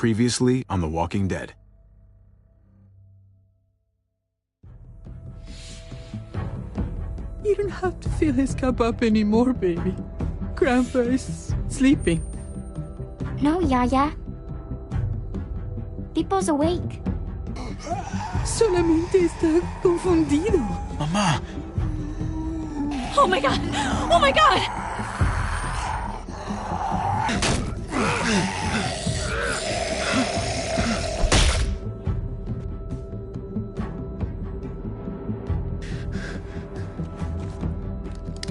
Previously on The Walking Dead. You don't have to fill his cup up anymore, baby. Grandpa is sleeping. No, Yaya. Pipo's awake. Solamente está confundido. Mamá! Oh my god! Oh my god!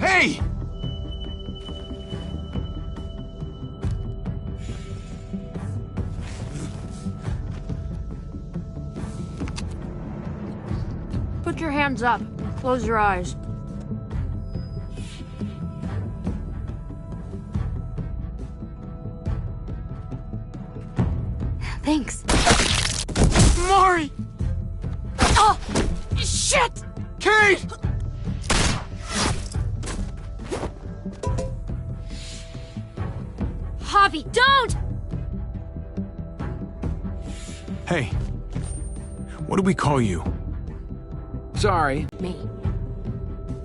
Hey! Put your hands up. Close your eyes. Thanks. Mari! Oh! Shit! Kate! Javi, don't! Hey. What do we call you? Sorry. Me.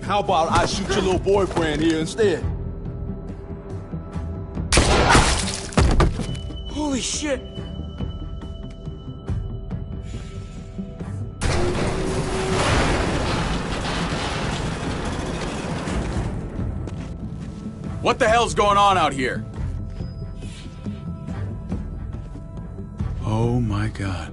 How about I shoot your little boyfriend here instead? Holy shit! What the hell's going on out here? Oh my god.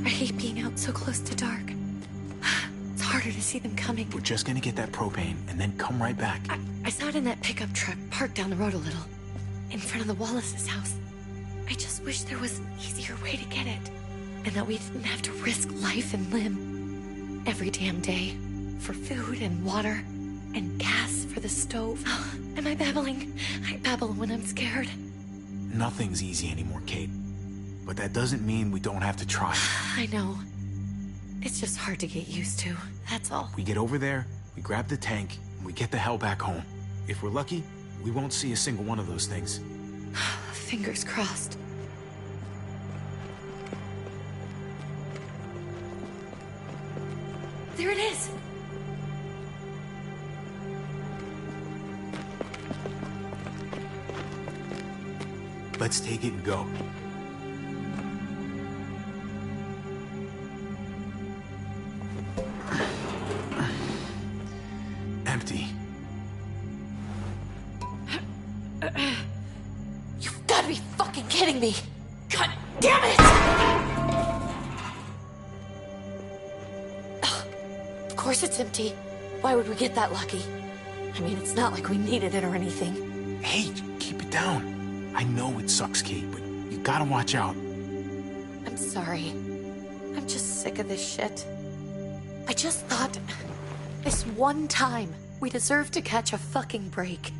I hate being out so close to dark. It's harder to see them coming. We're just gonna get that propane and then come right back. I saw it in that pickup truck parked down the road a little, in front of the Wallace's house. I just wish there was an easier way to get it, and that we didn't have to risk life and limb every damn day for food and water and gas for the stove. Am I babbling? I babble when I'm scared. Nothing's easy anymore, Kate. But that doesn't mean we don't have to try. I know. It's just hard to get used to, that's all. We get over there, we grab the tank, and we get the hell back home. If we're lucky, we won't see a single one of those things. Fingers crossed. There it is! Let's take it and go. Empty. You've gotta be fucking kidding me! God damn it! Of course it's empty. Why would we get that lucky? I mean, it's not like we needed it or anything. Hey, keep it down. I know it sucks, Kate, but you gotta watch out. I'm sorry. I'm just sick of this shit. I just thought, this one time, we deserve to catch a fucking break.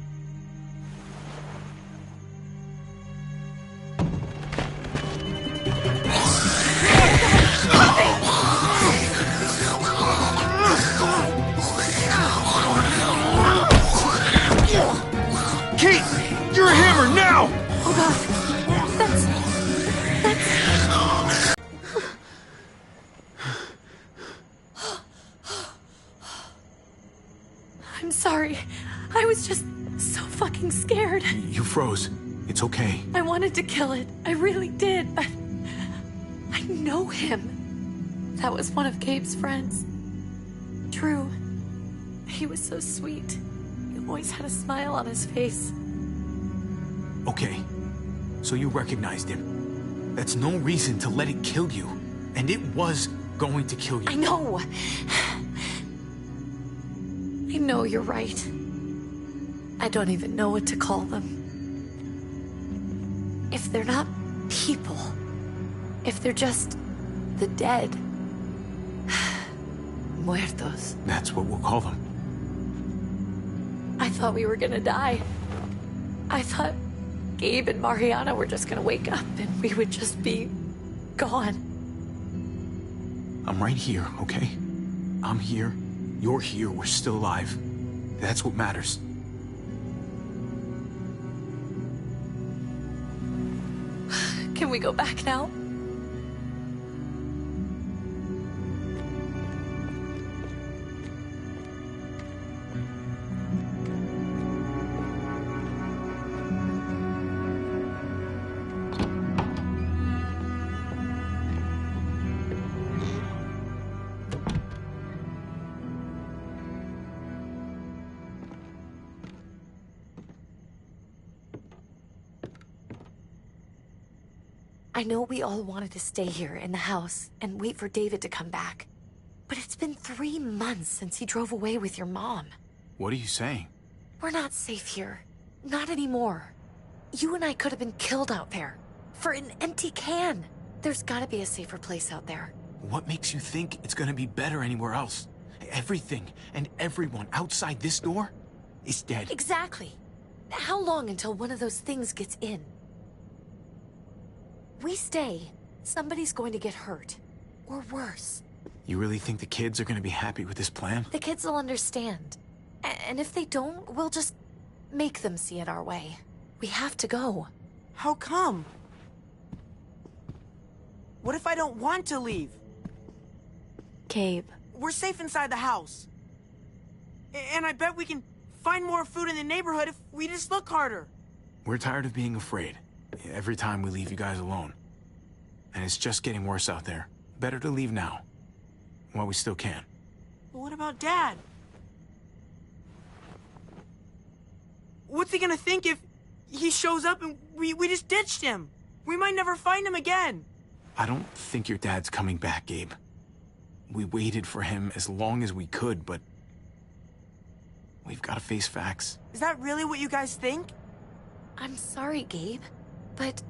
Kate! You're a hammer now! Oh god, that's... I'm sorry. I was just so fucking scared. You froze. It's okay. I wanted to kill it. I really did, but... I know him. That was one of Gabe's friends. Drew. He was so sweet. He always had a smile on his face. Okay. So you recognized him. That's no reason to let it kill you. And it was going to kill you. I know. I know you're right. I don't even know what to call them. If they're not people, if they're just the dead, muertos. That's what we'll call them. I thought we were gonna die. I thought Gabe and Mariana were just gonna wake up and we would just be gone. I'm right here, okay? I'm here. You're here. We're still alive. That's what matters. Can we go back now? I know we all wanted to stay here in the house and wait for David to come back. But it's been 3 months since he drove away with your mom. What are you saying? We're not safe here. Not anymore. You and I could have been killed out there. For an empty can. There's gotta be a safer place out there. What makes you think it's gonna be better anywhere else? Everything and everyone outside this door is dead. Exactly. How long until one of those things gets in? We stay, somebody's going to get hurt. Or worse. You really think the kids are gonna be happy with this plan? The kids will understand. And if they don't, we'll just make them see it our way. We have to go. How come? What if I don't want to leave? Gabe. We're safe inside the house. And I bet we can find more food in the neighborhood if we just look harder. We're tired of being afraid. Every time we leave you guys alone. And it's just getting worse out there. Better to leave now. While we still can. But what about Dad? What's he gonna think if he shows up and we just ditched him? We might never find him again. I don't think your dad's coming back, Gabe. We waited for him as long as we could, but we've got to face facts. Is that really what you guys think? I'm sorry, Gabe, but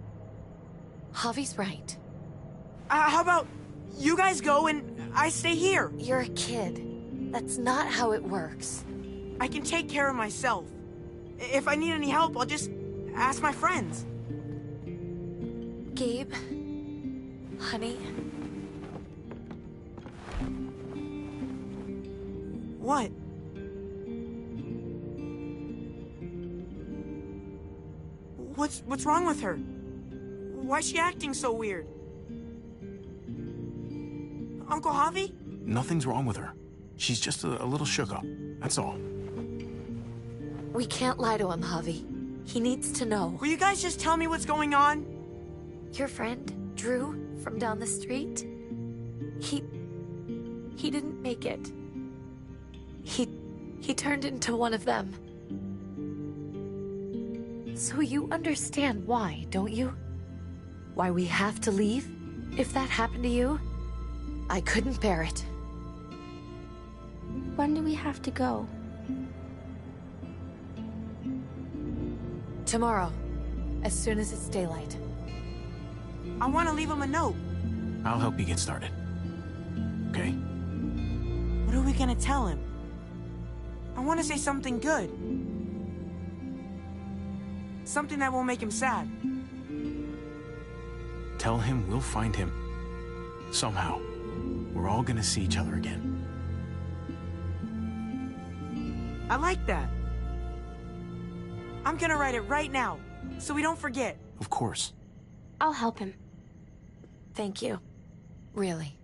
Javi's right. How about you guys go and I stay here? You're a kid. That's not how it works. I can take care of myself. If I need any help, I'll just ask my friends. Gabe, honey. What? What's wrong with her? Why's she acting so weird? Uncle Javi? Nothing's wrong with her. She's just a little shook up. That's all. We can't lie to him, Javi. He needs to know. Will you guys just tell me what's going on? Your friend, Drew, from down the street, he didn't make it. He turned into one of them. So you understand why, don't you? Why we have to leave? If that happened to you, I couldn't bear it. When do we have to go? Tomorrow, as soon as it's daylight. I want to leave him a note. I'll help you get started. Okay? What are we gonna tell him? I want to say something good. Something that won't make him sad. Tell him we'll find him. Somehow. We're all gonna see each other again. I like that. I'm gonna write it right now, so we don't forget. Of course. I'll help him. Thank you. Really.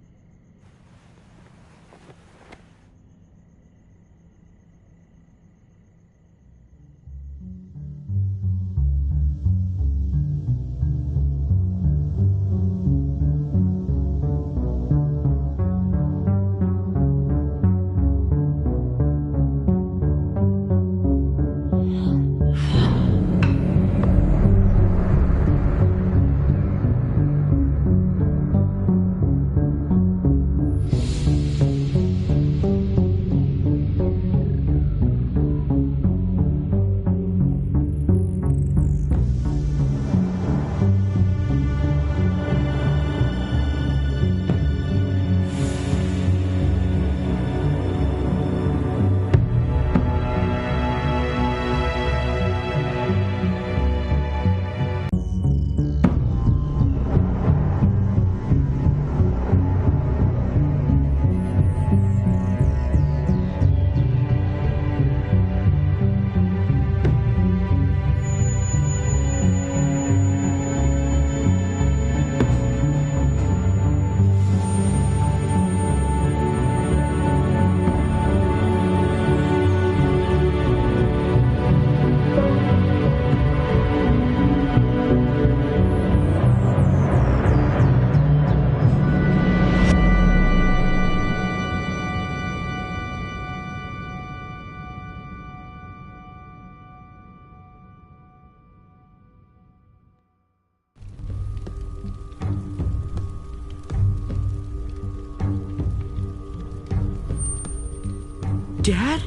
Dad?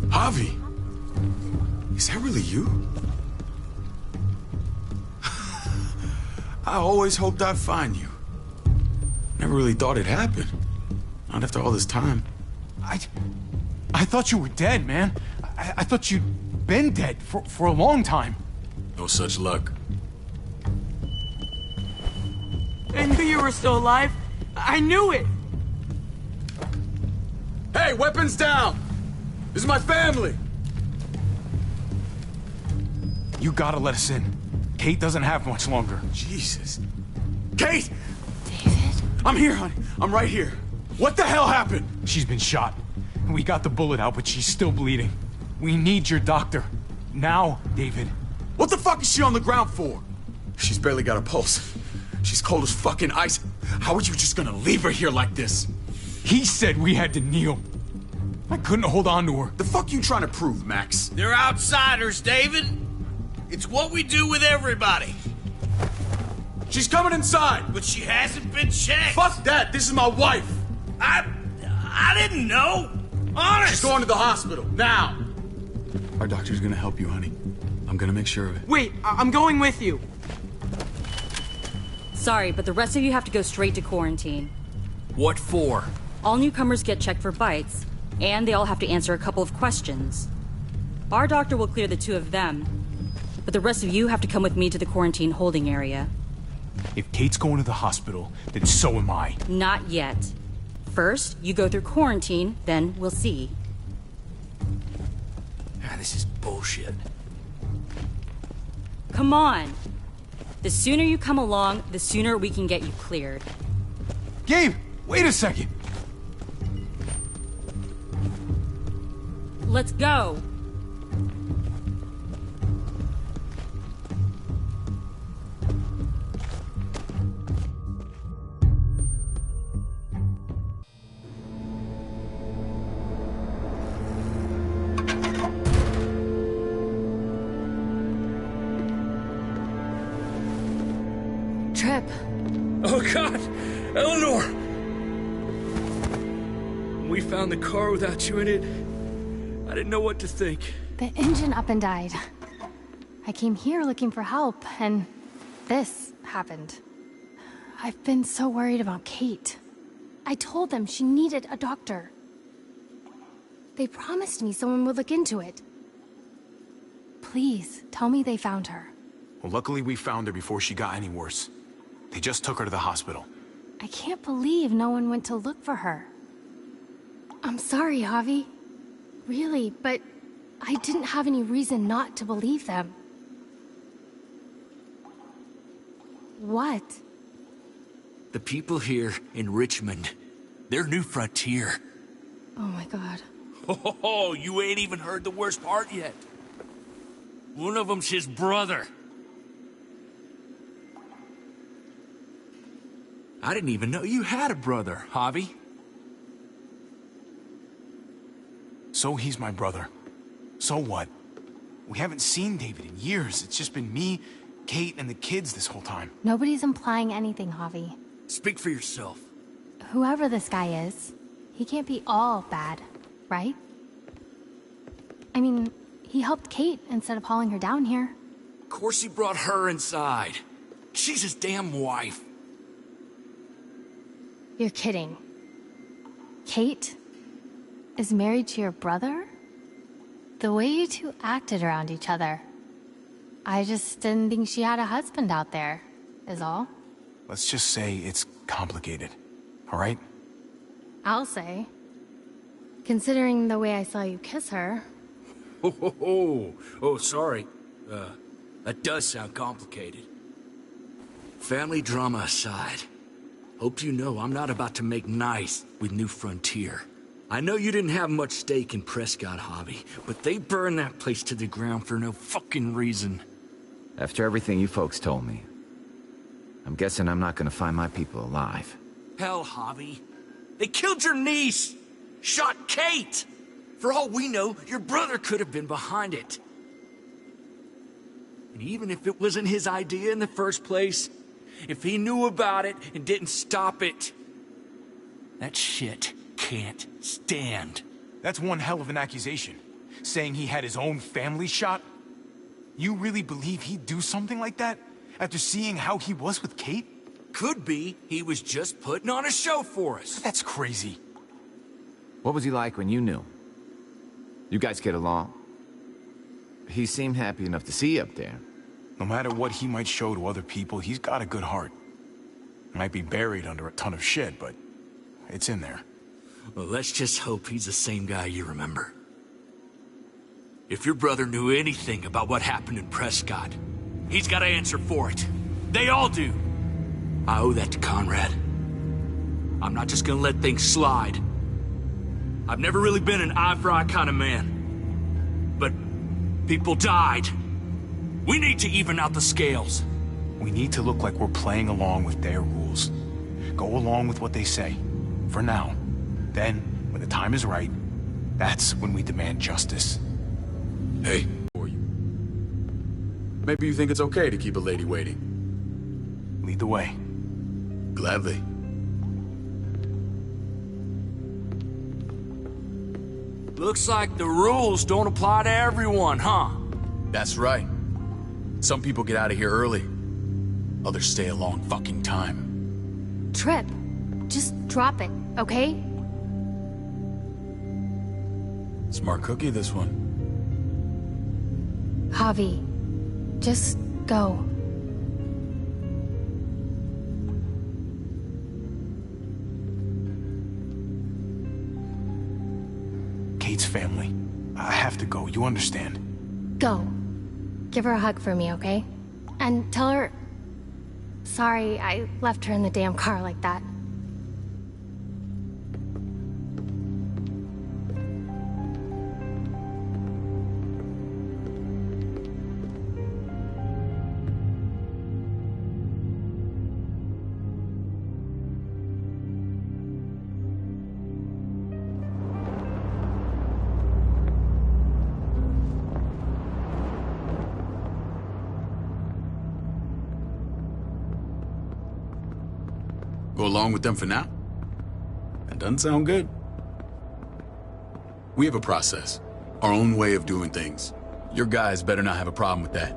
Javi, is that really you? I always hoped I'd find you. Never really thought it'd happen. Not after all this time. I thought you were dead, man. I thought you'd been dead for a long time. No such luck. I knew you were still alive. I knew it. Hey, weapons down! This is my family! You gotta let us in. Kate doesn't have much longer. Jesus. Kate! David? I'm here, honey. I'm right here. What the hell happened? She's been shot. We got the bullet out, but she's still bleeding. We need your doctor. Now, David. What the fuck is she on the ground for? She's barely got a pulse. She's cold as fucking ice. How are you just gonna leave her here like this? He said we had to kneel. I couldn't hold on to her. The fuck you trying to prove, Max? They're outsiders, David. It's what we do with everybody. She's coming inside! But she hasn't been checked. Fuck that! This is my wife! I didn't know. Honest. She's going to the hospital, now! Our doctor's gonna help you, honey. I'm gonna make sure of it. Wait, I'm going with you. Sorry, but the rest of you have to go straight to quarantine. What for? All newcomers get checked for bites, and they all have to answer a couple of questions. Our doctor will clear the two of them, but the rest of you have to come with me to the quarantine holding area. If Kate's going to the hospital, then so am I. Not yet. First, you go through quarantine, then we'll see. This is bullshit. Come on. The sooner you come along, the sooner we can get you cleared. Gabe, wait a second. Let's go. Trip. Oh, God! Eleanor! When we found the car without you in it, I didn't know what to think. The engine up and died. I came here looking for help, and this happened. I've been so worried about Kate. I told them she needed a doctor. They promised me someone would look into it. Please, tell me they found her. Well, luckily we found her before she got any worse. They just took her to the hospital. I can't believe no one went to look for her. I'm sorry, Javi. Really, but I didn't have any reason not to believe them. What? The people here in Richmond, they're New Frontier. Oh my god. Oh, you ain't even heard the worst part yet. One of them's his brother. I didn't even know you had a brother, Javi. So he's my brother. So what? We haven't seen David in years. It's just been me, Kate, and the kids this whole time. Nobody's implying anything, Javi. Speak for yourself. Whoever this guy is, he can't be all bad, right? I mean, he helped Kate instead of hauling her down here. Of course he brought her inside. She's his damn wife. You're kidding. Kate is married to your brother? The way you two acted around each other. I just didn't think she had a husband out there, is all. Let's just say it's complicated, all right? I'll say. Considering the way I saw you kiss her. Oh, sorry. That does sound complicated. Family drama aside, hope you know I'm not about to make nice with New Frontier. I know you didn't have much stake in Prescott, Javi, but they burned that place to the ground for no fucking reason. After everything you folks told me, I'm guessing I'm not gonna find my people alive. Hell, Javi. They killed your niece. Shot Kate. For all we know, your brother could have been behind it. And even if it wasn't his idea in the first place, if he knew about it and didn't stop it, that shit can't stand. That's one hell of an accusation. Saying he had his own family shot? You really believe he'd do something like that? After seeing how he was with Kate? Could be he was just putting on a show for us. That's crazy. What was he like when you knew? You guys get along? He seemed happy enough to see you up there. No matter what he might show to other people, he's got a good heart. Might be buried under a ton of shit, but it's in there. Well, let's just hope he's the same guy you remember. If your brother knew anything about what happened in Prescott, he's got to answer for it. They all do. I owe that to Conrad. I'm not just gonna let things slide. I've never really been an eye-for-eye kind of man. But people died. We need to even out the scales. We need to look like we're playing along with their rules. Go along with what they say. For now. Then, when the time is right, that's when we demand justice. Hey, for you. Maybe you think it's okay to keep a lady waiting. Lead the way. Gladly. Looks like the rules don't apply to everyone, huh? That's right. Some people get out of here early. Others stay a long fucking time. Trip, just drop it, okay? Smart cookie, this one. Javi, just go. Kate's family. I have to go, you understand? Go. Give her a hug for me, okay? And tell her... Sorry, I left her in the damn car like that. Go along with them for now? That doesn't sound good. We have a process. Our own way of doing things. Your guys better not have a problem with that.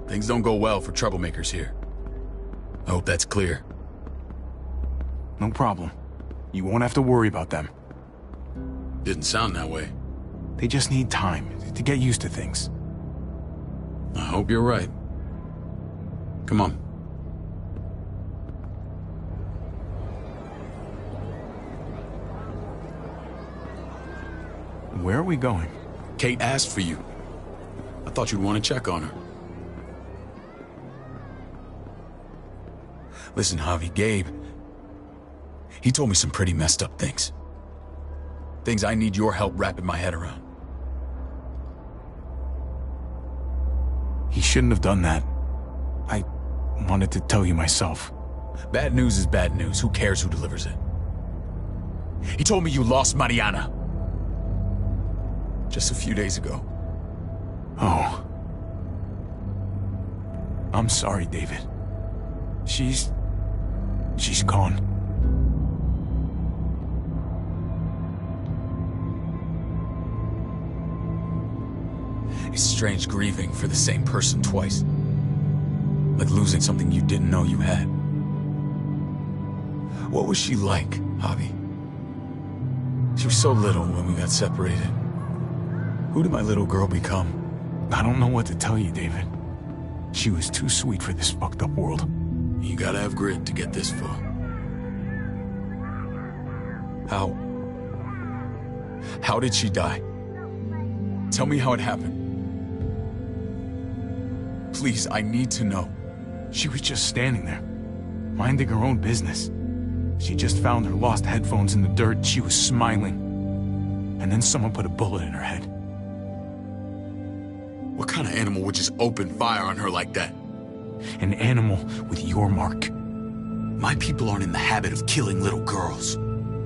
Things don't go well for troublemakers here. I hope that's clear. No problem. You won't have to worry about them. Didn't sound that way. They just need time to get used to things. I hope you're right. Come on. Where are we going? Kate asked for you. I thought you'd want to check on her. Listen, Javi, Gabe... He told me some pretty messed up things. Things I need your help wrapping my head around. He shouldn't have done that. I wanted to tell you myself. Bad news is bad news. Who cares who delivers it? He told me you lost Mariana. Just a few days ago. Oh. I'm sorry, David. She's gone. It's strange grieving for the same person twice. Like losing something you didn't know you had. What was she like, Javi? She was so little when we got separated. Who did my little girl become? I don't know what to tell you, David. She was too sweet for this fucked up world. You gotta have grit to get this far. How did she die? Tell me how it happened. Please, I need to know. She was just standing there, minding her own business. She just found her lost headphones in the dirt. She was smiling. And then someone put a bullet in her head. What kind of animal would just open fire on her like that? An animal with your mark. My people aren't in the habit of killing little girls.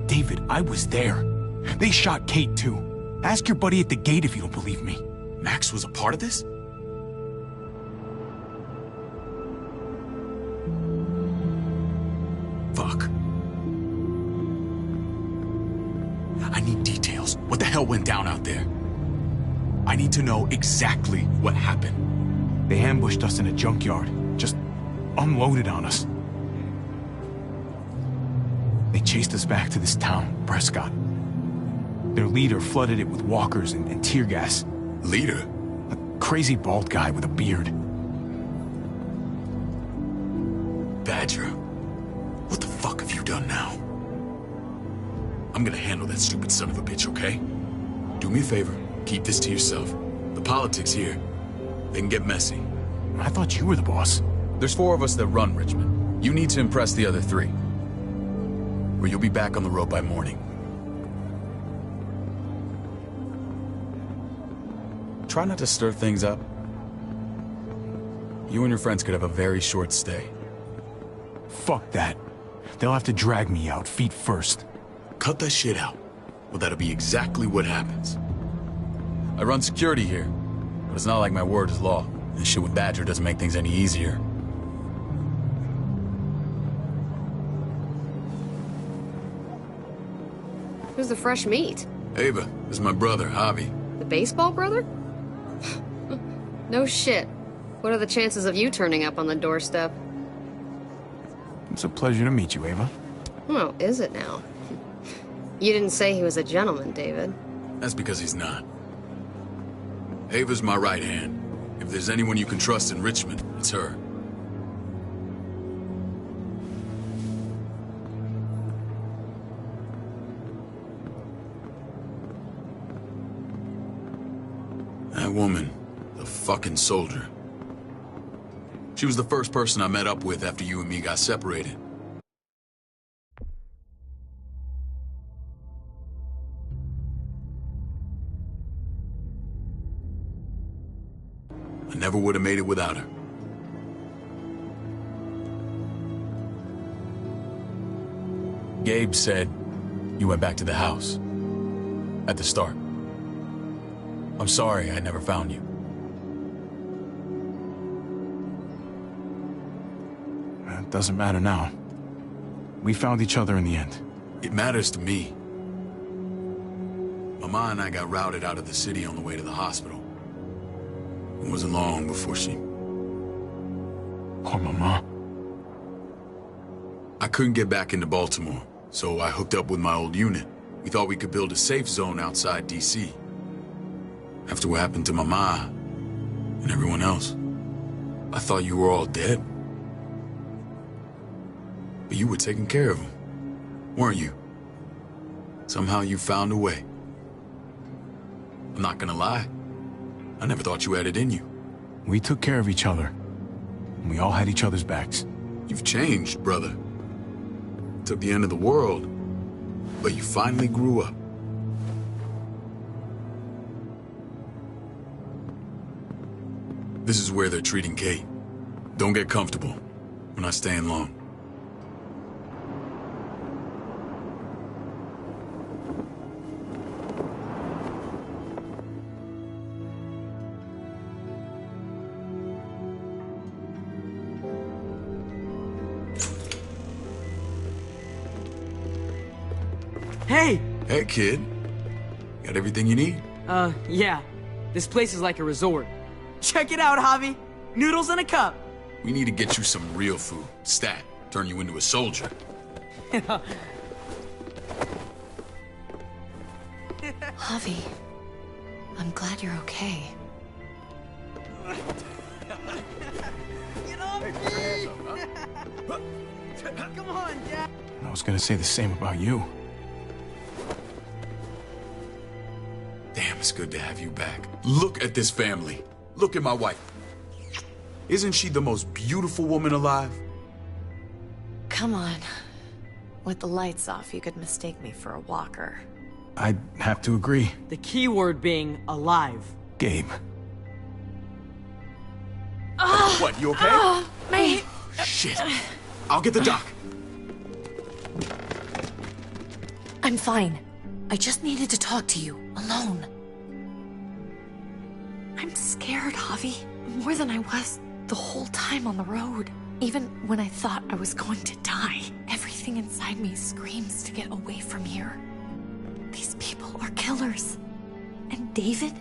David, I was there. They shot Kate too. Ask your buddy at the gate if you don't believe me. Max was a part of this? Fuck. I need details. hell went down out there? I need to know exactly what happened. They ambushed us in a junkyard. Just unloaded on us. They chased us back to this town, Prescott. Their leader flooded it with walkers and tear gas. Leader? A crazy bald guy with a beard. Badger, what the fuck have you done now? I'm gonna handle that stupid son of a bitch, okay? Do me a favor, keep this to yourself. The politics here, they can get messy. I thought you were the boss. There's 4 of us that run Richmond. You need to impress the other 3. Or you'll be back on the road by morning. Try not to stir things up. You and your friends could have a very short stay. Fuck that. They'll have to drag me out, feet first. Cut that shit out. Well, that'll be exactly what happens. I run security here, but it's not like my word is law. This shit with Badger doesn't make things any easier. Who's the fresh meat? Ava, this is my brother, Javi. The baseball brother? No shit. What are the chances of you turning up on the doorstep? It's a pleasure to meet you, Ava. Oh, is it now? You didn't say he was a gentleman, David. That's because he's not. Ava's my right hand. If there's anyone you can trust in Richmond, it's her. That woman, the fucking soldier. She was the first person I met up with after you and me got separated. I never would have made it without her. Gabe said you went back to the house. At the start. I'm sorry I never found you. It doesn't matter now. We found each other in the end. It matters to me. Mama and I got routed out of the city on the way to the hospital. It wasn't long before she... Poor Mama. I couldn't get back into Baltimore, so I hooked up with my old unit. We thought we could build a safe zone outside D.C. After what happened to Mama and everyone else, I thought you were all dead. But you were taking care of them, weren't you? Somehow you found a way. I'm not gonna lie. I never thought you had it in you. We took care of each other. And we all had each other's backs. You've changed, brother. Took the end of the world, but you finally grew up. This is where they're treating Kate. Don't get comfortable. We're not staying long. Hey! Hey, kid. Got everything you need? Yeah. This place is like a resort. Check it out, Javi. Noodles in a cup. We need to get you some real food. Stat. Turn you into a soldier. Javi, I'm glad you're okay. Get off me! Come on, Dad! I was gonna say the same about you. Damn, it's good to have you back. Look at this family. Look at my wife. Isn't she the most beautiful woman alive? Come on. With the lights off, you could mistake me for a walker. I'd have to agree. The key word being alive. Gabe. What, you okay? My... Shit. I'll get the doc. I'm fine. I just needed to talk to you, alone. I'm scared, Javi. More than I was the whole time on the road. Even when I thought I was going to die, everything inside me screams to get away from here. These people, people are killers. And David?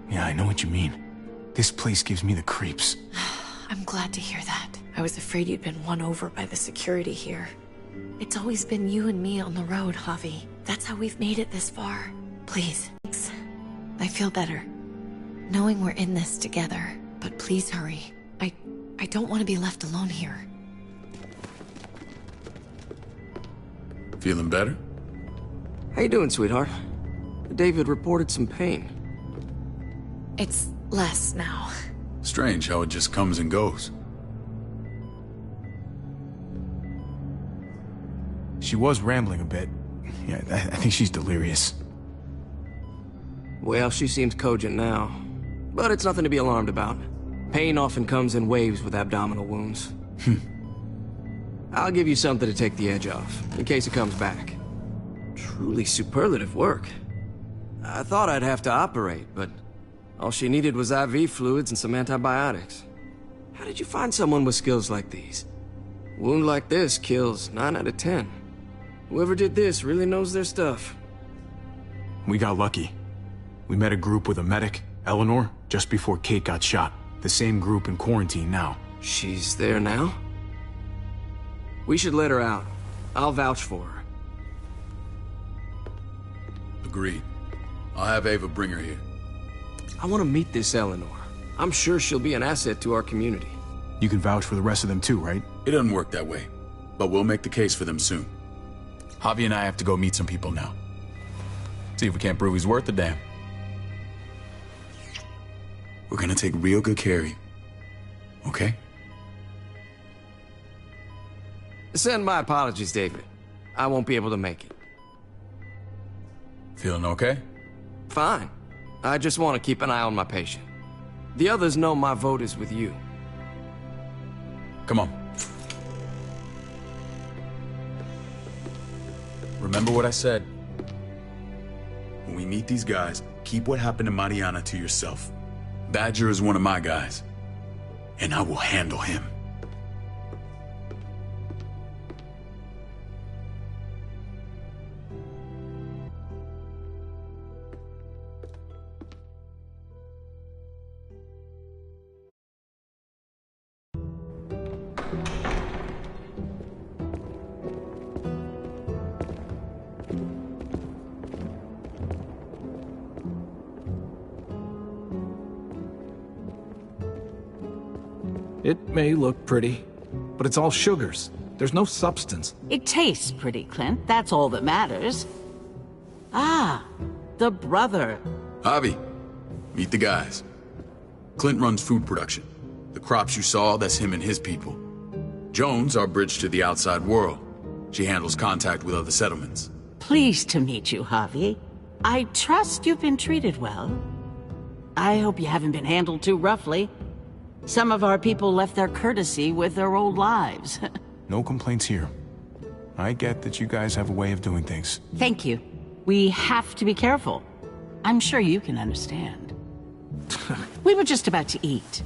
Yeah, I know what you mean. This place gives me the creeps. I'm glad to hear that. I was afraid you'd been won over by the security here. It's always been you and me on the road, Javi. That's how we've made it this far. Please. I feel better. Knowing we're in this together. But please hurry. I don't want to be left alone here. Feeling better? How you doing, sweetheart? David reported some pain. It's less now. Strange how it just comes and goes. She was rambling a bit. Yeah, I think she's delirious. Well, she seems cogent now. But it's nothing to be alarmed about. Pain often comes in waves with abdominal wounds. I'll give you something to take the edge off, in case it comes back. Truly superlative work. I thought I'd have to operate, but all she needed was IV fluids and some antibiotics. How did you find someone with skills like these? A wound like this kills 9 out of 10. Whoever did this really knows their stuff. We got lucky. We met a group with a medic, Eleanor, just before Kate got shot. The same group in quarantine now. She's there now? We should let her out. I'll vouch for her. Agreed. I'll have Ava bring her here. I want to meet this Eleanor. I'm sure she'll be an asset to our community. You can vouch for the rest of them too, right? It doesn't work that way, but we'll make the case for them soon. Javi and I have to go meet some people now. See if we can't prove he's worth a damn. We're gonna take real good care of you, okay? Send my apologies, David. I won't be able to make it. Feeling okay? Fine. I just want to keep an eye on my patient. The others know my vote is with you. Come on. Remember what I said. When we meet these guys, keep what happened to Mariana to yourself. Badger is one of my guys, and I will handle him. It may look pretty, but it's all sugars. There's no substance. It tastes pretty, Clint. That's all that matters. Ah, the brother. Javi, meet the guys. Clint runs food production. The crops you saw, that's him and his people. Jones, our bridge to the outside world. She handles contact with other settlements. Pleased to meet you, Javi. I trust you've been treated well. I hope you haven't been handled too roughly. Some of our people left their courtesy with their old lives. No complaints here. I get that you guys have a way of doing things. Thank you. We have to be careful. I'm sure you can understand. We were just about to eat.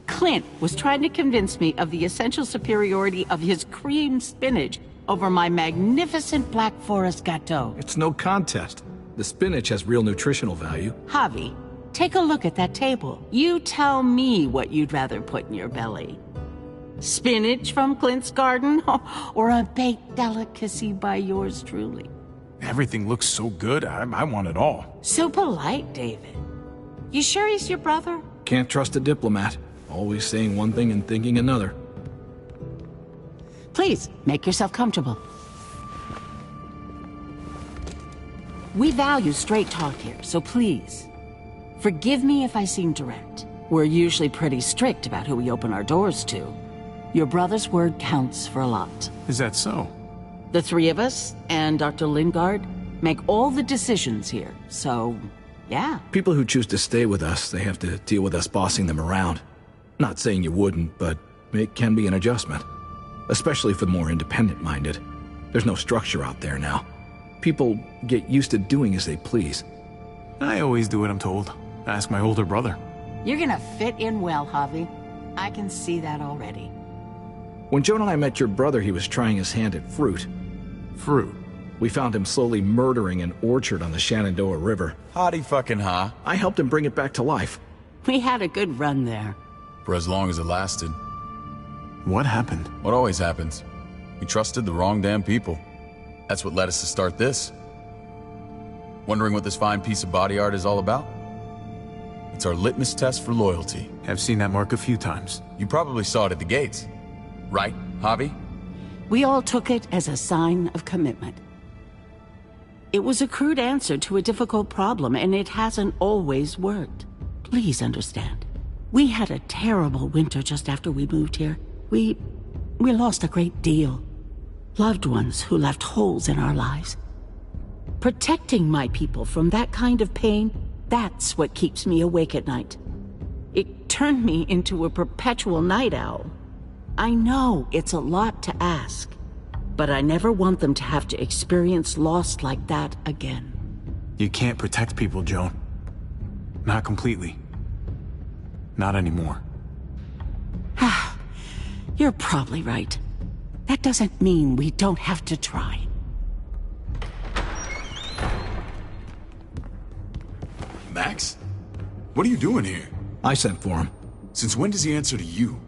Clint was trying to convince me of the essential superiority of his cream spinach over my magnificent Black Forest gâteau. It's no contest. The spinach has real nutritional value. Javi, take a look at that table. You tell me what you'd rather put in your belly. Spinach from Clint's garden, or a baked delicacy by yours truly? Everything looks so good, I want it all. So polite, David. You sure he's your brother? Can't trust a diplomat. Always saying one thing and thinking another. Please, make yourself comfortable. We value straight talk here, so please, forgive me if I seem direct. We're usually pretty strict about who we open our doors to. Your brother's word counts for a lot. Is that so? The three of us and Dr. Lingard make all the decisions here, so yeah. People who choose to stay with us, they have to deal with us bossing them around. Not saying you wouldn't, but it can be an adjustment. Especially for the more independent-minded. There's no structure out there now. People get used to doing as they please. I always do what I'm told. Ask my older brother. You're gonna fit in well, Javi. I can see that already. When Joan and I met your brother, he was trying his hand at fruit. Fruit? We found him slowly murdering an orchard on the Shenandoah River. Hotty fucking ha. I helped him bring it back to life. We had a good run there. For as long as it lasted. What happened? What always happens. We trusted the wrong damn people. That's what led us to start this. Wondering what this fine piece of body art is all about? It's our litmus test for loyalty. I've seen that mark a few times. You probably saw it at the gates. Right, Javi? We all took it as a sign of commitment. It was a crude answer to a difficult problem, and it hasn't always worked. Please understand. We had a terrible winter just after we moved here. We lost a great deal. Loved ones who left holes in our lives. Protecting my people from that kind of pain, that's what keeps me awake at night. It turned me into a perpetual night owl. I know it's a lot to ask, but I never want them to have to experience loss like that again. You can't protect people, Joan. Not completely. Not anymore. You're probably right. That doesn't mean we don't have to try. Max? What are you doing here? I sent for him. Since when does he answer to you?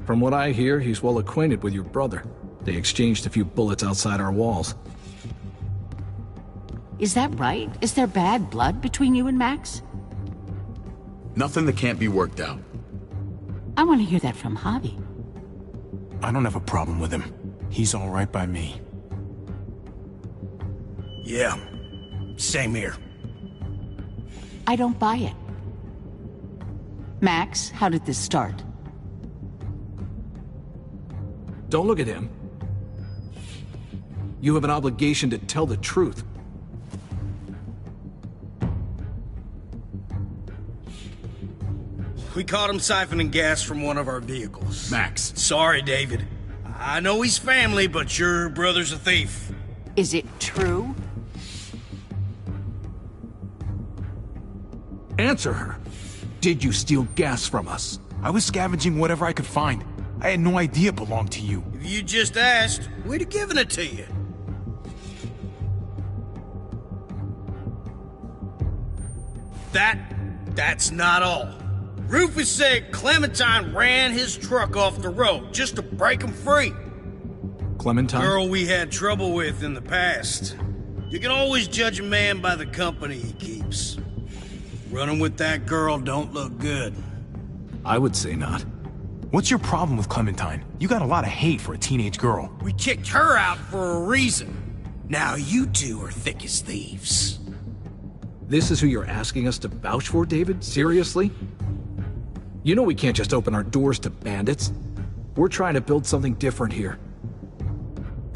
From what I hear, he's well acquainted with your brother. They exchanged a few bullets outside our walls. Is that right? Is there bad blood between you and Max? Nothing that can't be worked out. I want to hear that from Javi. I don't have a problem with him. He's all right by me. Yeah, same here. I don't buy it. Max, how did this start? Don't look at him. You have an obligation to tell the truth. We caught him siphoning gas from one of our vehicles. Max. Sorry, David. I know he's family, but your brother's a thief. Is it true? Answer her. Did you steal gas from us? I was scavenging whatever I could find. I had no idea it belonged to you. If you just asked, we'd have given it to you. That's not all. Rufus said Clementine ran his truck off the road just to break him free. Clementine? Girl we had trouble with in the past. You can always judge a man by the company he keeps. Running with that girl don't look good. I would say not. What's your problem with Clementine? You got a lot of hate for a teenage girl. We kicked her out for a reason. Now you two are thick as thieves. This is who you're asking us to vouch for, David? Seriously? You know we can't just open our doors to bandits. We're trying to build something different here.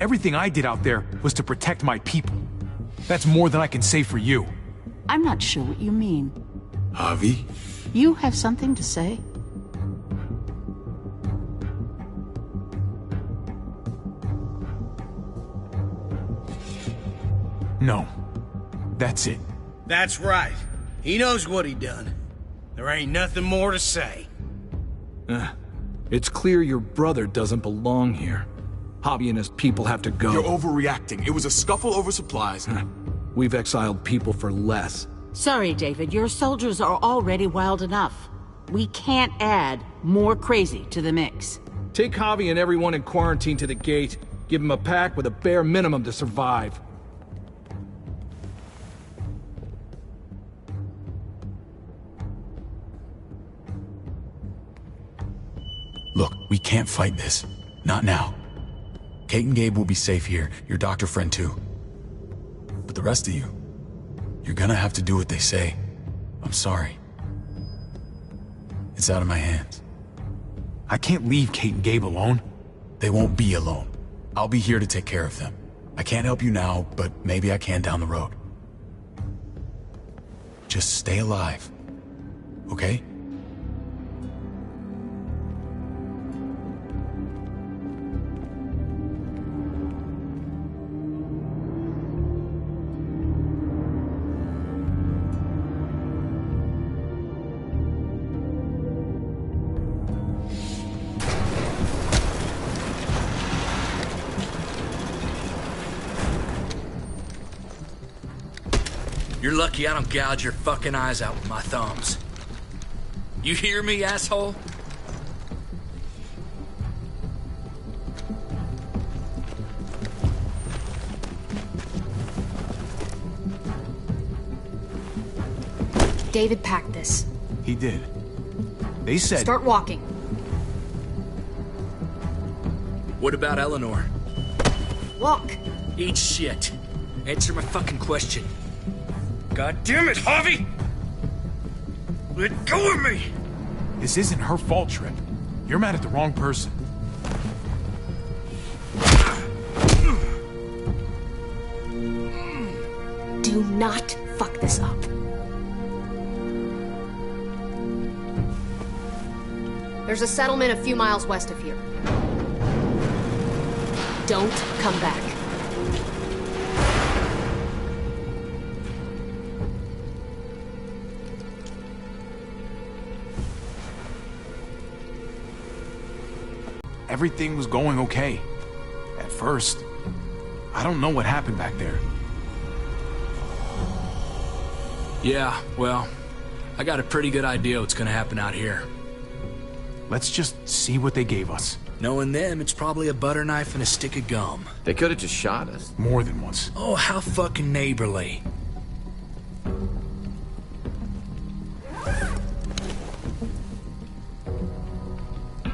Everything I did out there was to protect my people. That's more than I can say for you. I'm not sure what you mean. Javi? You have something to say? No. That's it. That's right. He knows what he done. There ain't nothing more to say. It's clear your brother doesn't belong here. Javi and his people have to go. You're overreacting. It was a scuffle over supplies. We've exiled people for less. Sorry, David. Your soldiers are already wild enough. We can't add more crazy to the mix. Take Javi and everyone in quarantine to the gate. Give them a pack with a bare minimum to survive. Look, we can't fight this. Not now. Kate and Gabe will be safe here, your doctor friend too. But the rest of you, you're gonna have to do what they say. I'm sorry. It's out of my hands. I can't leave Kate and Gabe alone. They won't be alone. I'll be here to take care of them. I can't help you now, but maybe I can down the road. Just stay alive, okay? You're lucky I don't gouge your fucking eyes out with my thumbs. You hear me, asshole? David packed this. He did. They said... Start walking. What about Eleanor? Walk. Eat shit. Answer my fucking question. God damn it, Javi! Let go of me! This isn't her fault, Trip. You're mad at the wrong person. Do not fuck this up. There's a settlement a few miles west of here. Don't come back. Everything was going okay. At first. I don't know what happened back there. Yeah, well, I got a pretty good idea what's gonna happen out here. Let's just see what they gave us. Knowing them, it's probably a butter knife and a stick of gum. They could have just shot us. More than once. Oh, how fucking neighborly.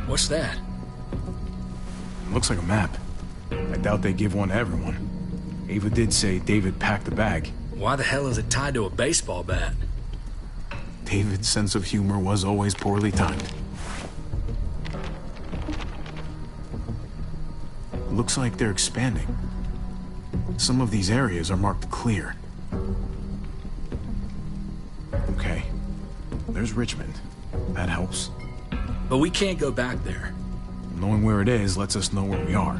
What's that? Looks like a map. I doubt they give one to everyone. Ava did say David packed the bag. Why the hell is it tied to a baseball bat? David's sense of humor was always poorly timed. Looks like they're expanding. Some of these areas are marked clear. Okay. There's Richmond. That helps. But we can't go back there. Knowing where it is lets us know where we are.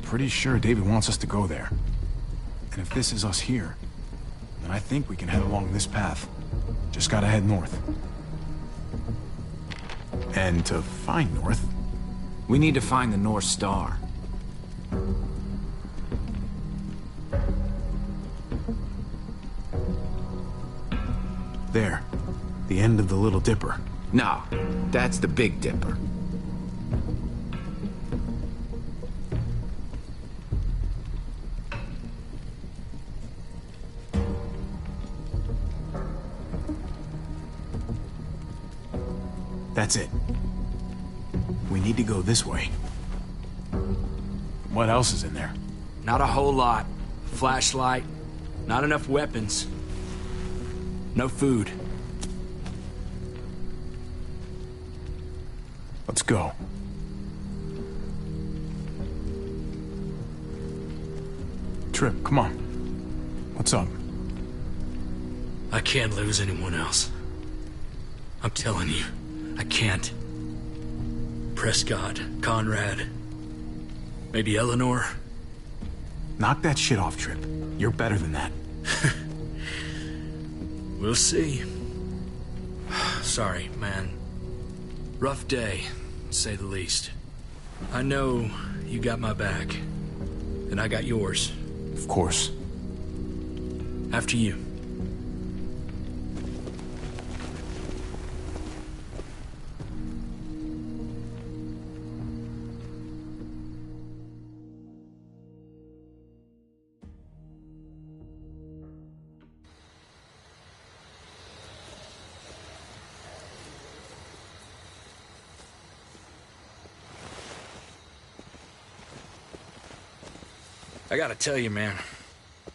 Pretty sure David wants us to go there. And if this is us here, then I think we can head along this path. Just gotta head north. And to find north... We need to find the North Star. There. The end of the Little Dipper. No, that's the Big Dipper. That's it. We need to go this way. What else is in there? Not a whole lot. Flashlight. Not enough weapons. No food. Let's go. Trip, come on. What's up? I can't lose anyone else. I'm telling you, I can't. Prescott, Conrad, maybe Eleanor. Knock that shit off, Trip. You're better than that. We'll see. Sorry, man. Rough day, to say the least. I know you got my back, and I got yours. Of course. After you. I gotta tell you, man,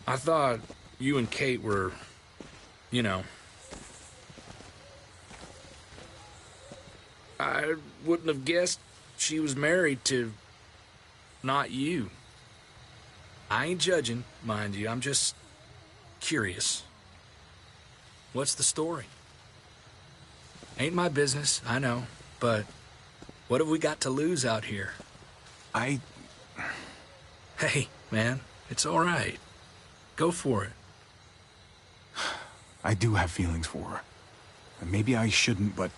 I thought you and Kate were, you know... I wouldn't have guessed she was married to... not you. I ain't judging, mind you, I'm just... curious. What's the story? Ain't my business, I know, but... what have we got to lose out here? Hey, man, it's all right. Go for it. I do have feelings for her. And maybe I shouldn't, but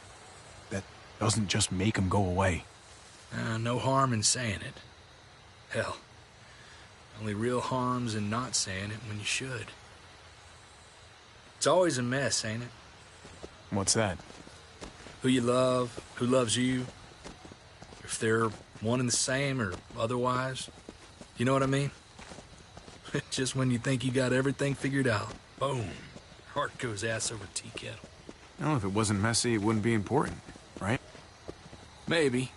that doesn't just make them go away. No harm in saying it. Hell, Only real harm's in not saying it when you should. It's always a mess, ain't it? What's that? Who you love, who loves you, if they're one and the same or otherwise. You know what I mean? Just when you think you got everything figured out, boom, heart goes ass over tea kettle. Well, if it wasn't messy, it wouldn't be important, right? Maybe.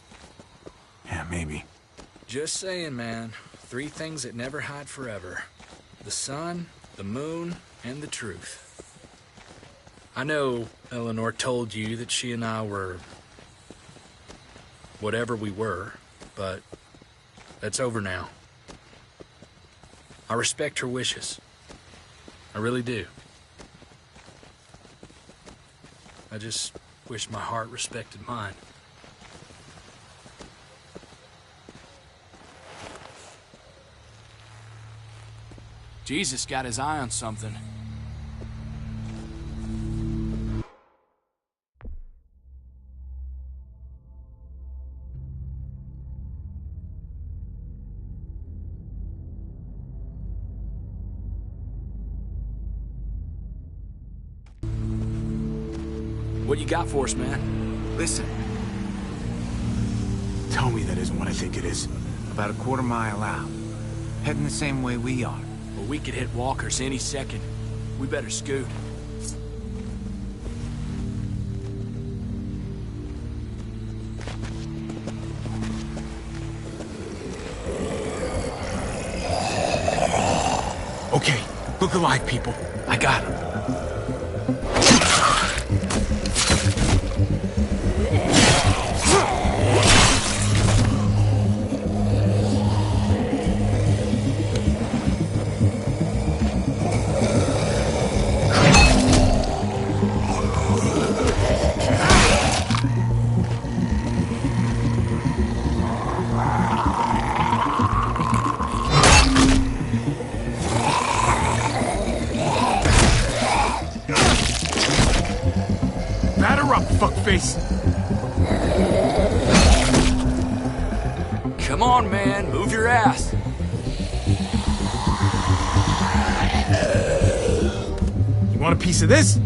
Yeah, maybe. Just saying, man. 3 things that never hide forever. The sun, the moon, and the truth. I know Eleanor told you that she and I were whatever we were, but that's over now. I respect her wishes. I really do. I just wish my heart respected mine. Jesus got his eye on something. What you got for us, man? Listen. Tell me that isn't what I think it is. About a quarter mile out. Heading the same way we are. Well, we could hit walkers any second. We better scoot. Okay, look alive, people. I got him. Fuckface. Come on, man. Move your ass. You want a piece of this?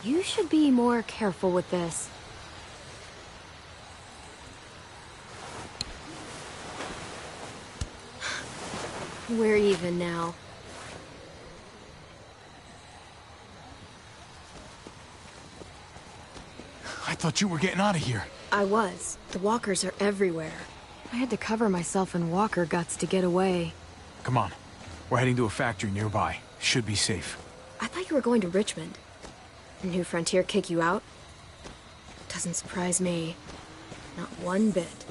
You should be more careful with this. We're even now. I thought you were getting out of here. I was. The walkers are everywhere. I had to cover myself in walker guts to get away. Come on. We're heading to a factory nearby. Should be safe. I thought you were going to Richmond. New Frontier kick you out? Doesn't surprise me. Not one bit.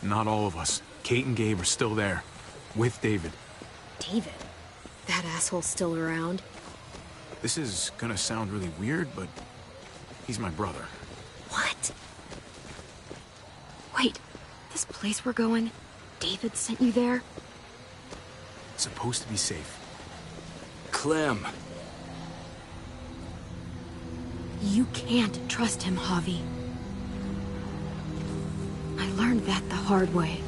Not all of us. Kate and Gabe are still there. With David. David? That asshole's still around? This is gonna sound really weird, but he's my brother. What? Wait, this place we're going, David sent you there? It's supposed to be safe. Clem. You can't trust him, Javi. I learned that the hard way.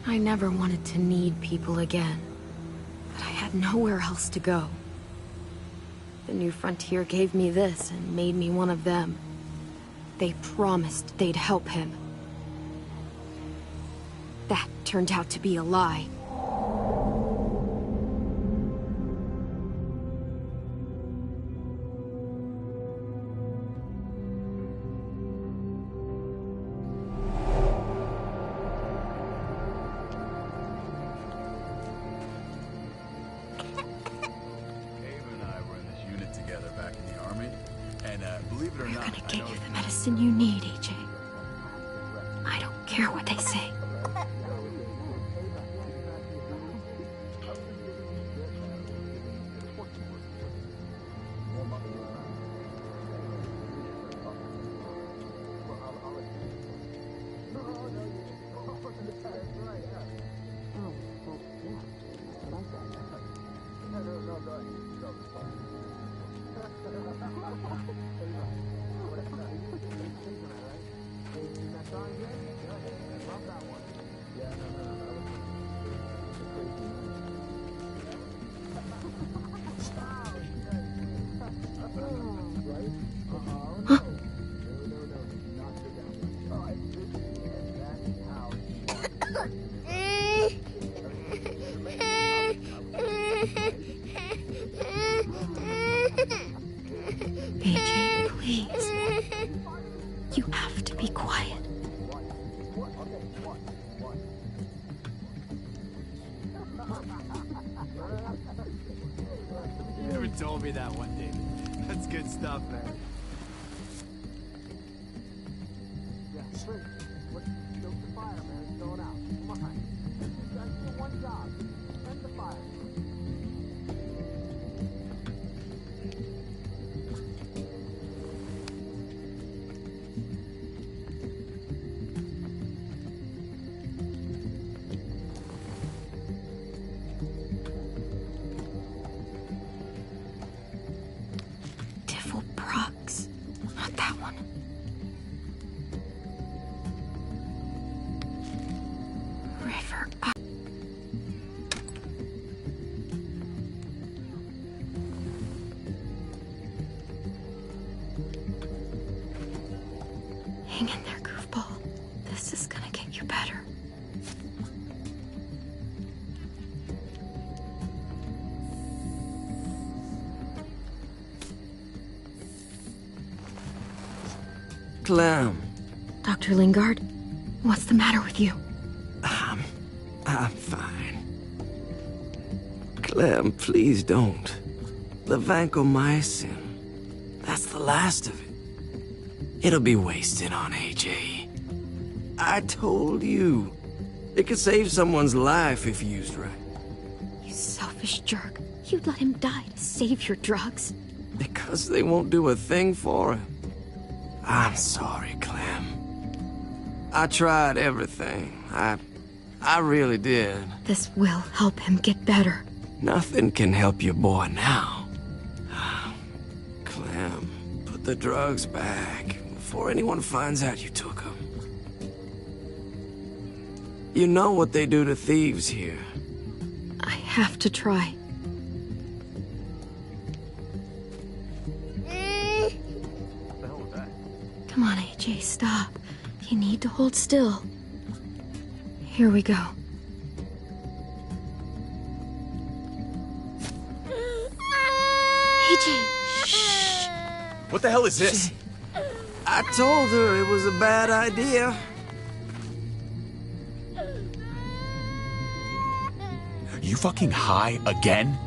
I never wanted to need people again, but I had nowhere else to go. The New Frontier gave me this and made me one of them. They promised they'd help him. That turned out to be a lie. it or They're not. gonna get you the medicine you need, AJ. I don't care what they say. AJ, please. You have to be quiet. You never told me that one, David. That's good stuff, man. Yeah, straight. Stoke the fire, man. It's going out. Come on. You guys do one job. End the fire. Prox. Not that one. River up. Hang in there, goofball. This is gonna get you better. Clem. Dr. Lingard, what's the matter with you? I'm fine. Clem, please don't. The vancomycin. That's the last of it. It'll be wasted on AJ. I told you. It could save someone's life if used right. You selfish jerk. You'd let him die to save your drugs. Because they won't do a thing for him. I'm sorry, Clem. I tried everything. I really did. This will help him get better. Nothing can help your boy now. Clem, put the drugs back before anyone finds out you took them. You know what they do to thieves here. I have to try. Come on, AJ, stop. You need to hold still. Here we go. AJ, shh. What the hell is this? I told her it was a bad idea. You fucking high again?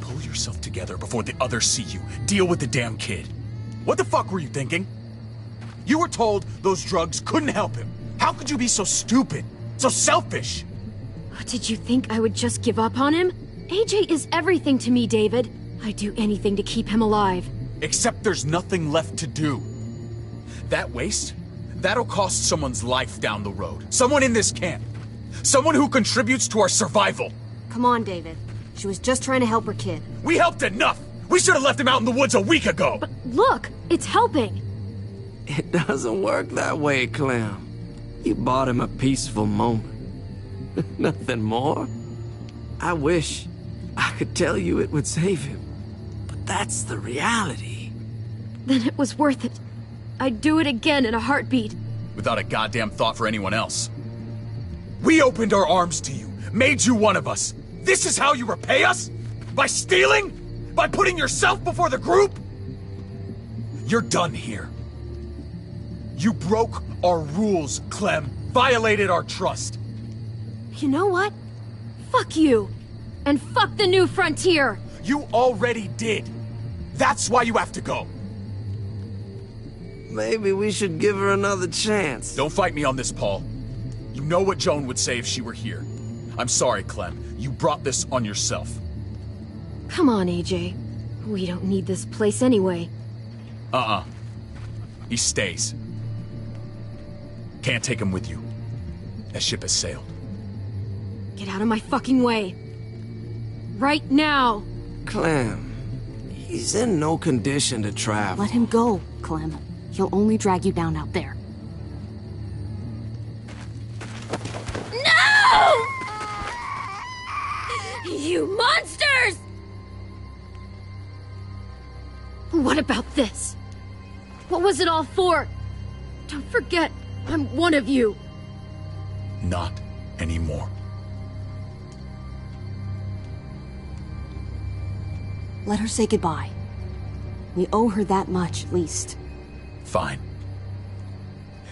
Pull yourself together before the others see you. Deal with the damn kid. What the fuck were you thinking? You were told those drugs couldn't help him. How could you be so stupid? So selfish? Did you think I would just give up on him? AJ is everything to me, David. I'd do anything to keep him alive. Except there's nothing left to do. That waste? That'll cost someone's life down the road. Someone in this camp. Someone who contributes to our survival. Come on, David. She was just trying to help her kid. We helped enough! We should have left him out in the woods a week ago! But look, it's helping! It doesn't work that way, Clem. You bought him a peaceful moment. Nothing more. I wish I could tell you it would save him. But that's the reality. Then it was worth it. I'd do it again in a heartbeat. Without a goddamn thought for anyone else. We opened our arms to you, made you one of us. This is how you repay us? By stealing? By putting yourself before the group? You're done here. You broke our rules, Clem. Violated our trust. You know what? Fuck you. And fuck the New Frontier. You already did. That's why you have to go. Maybe we should give her another chance. Don't fight me on this, Paul. You know what Joan would say if she were here. I'm sorry, Clem. You brought this on yourself. Come on, AJ. We don't need this place anyway. He stays. Can't take him with you. That ship has sailed. Get out of my fucking way. Right now. Clem, he's in no condition to travel. Let him go, Clem. He'll only drag you down out there. No! You monsters! What about this? What was it all for? Don't forget, I'm one of you. Not anymore. Let her say goodbye. We owe her that much, at least. Fine.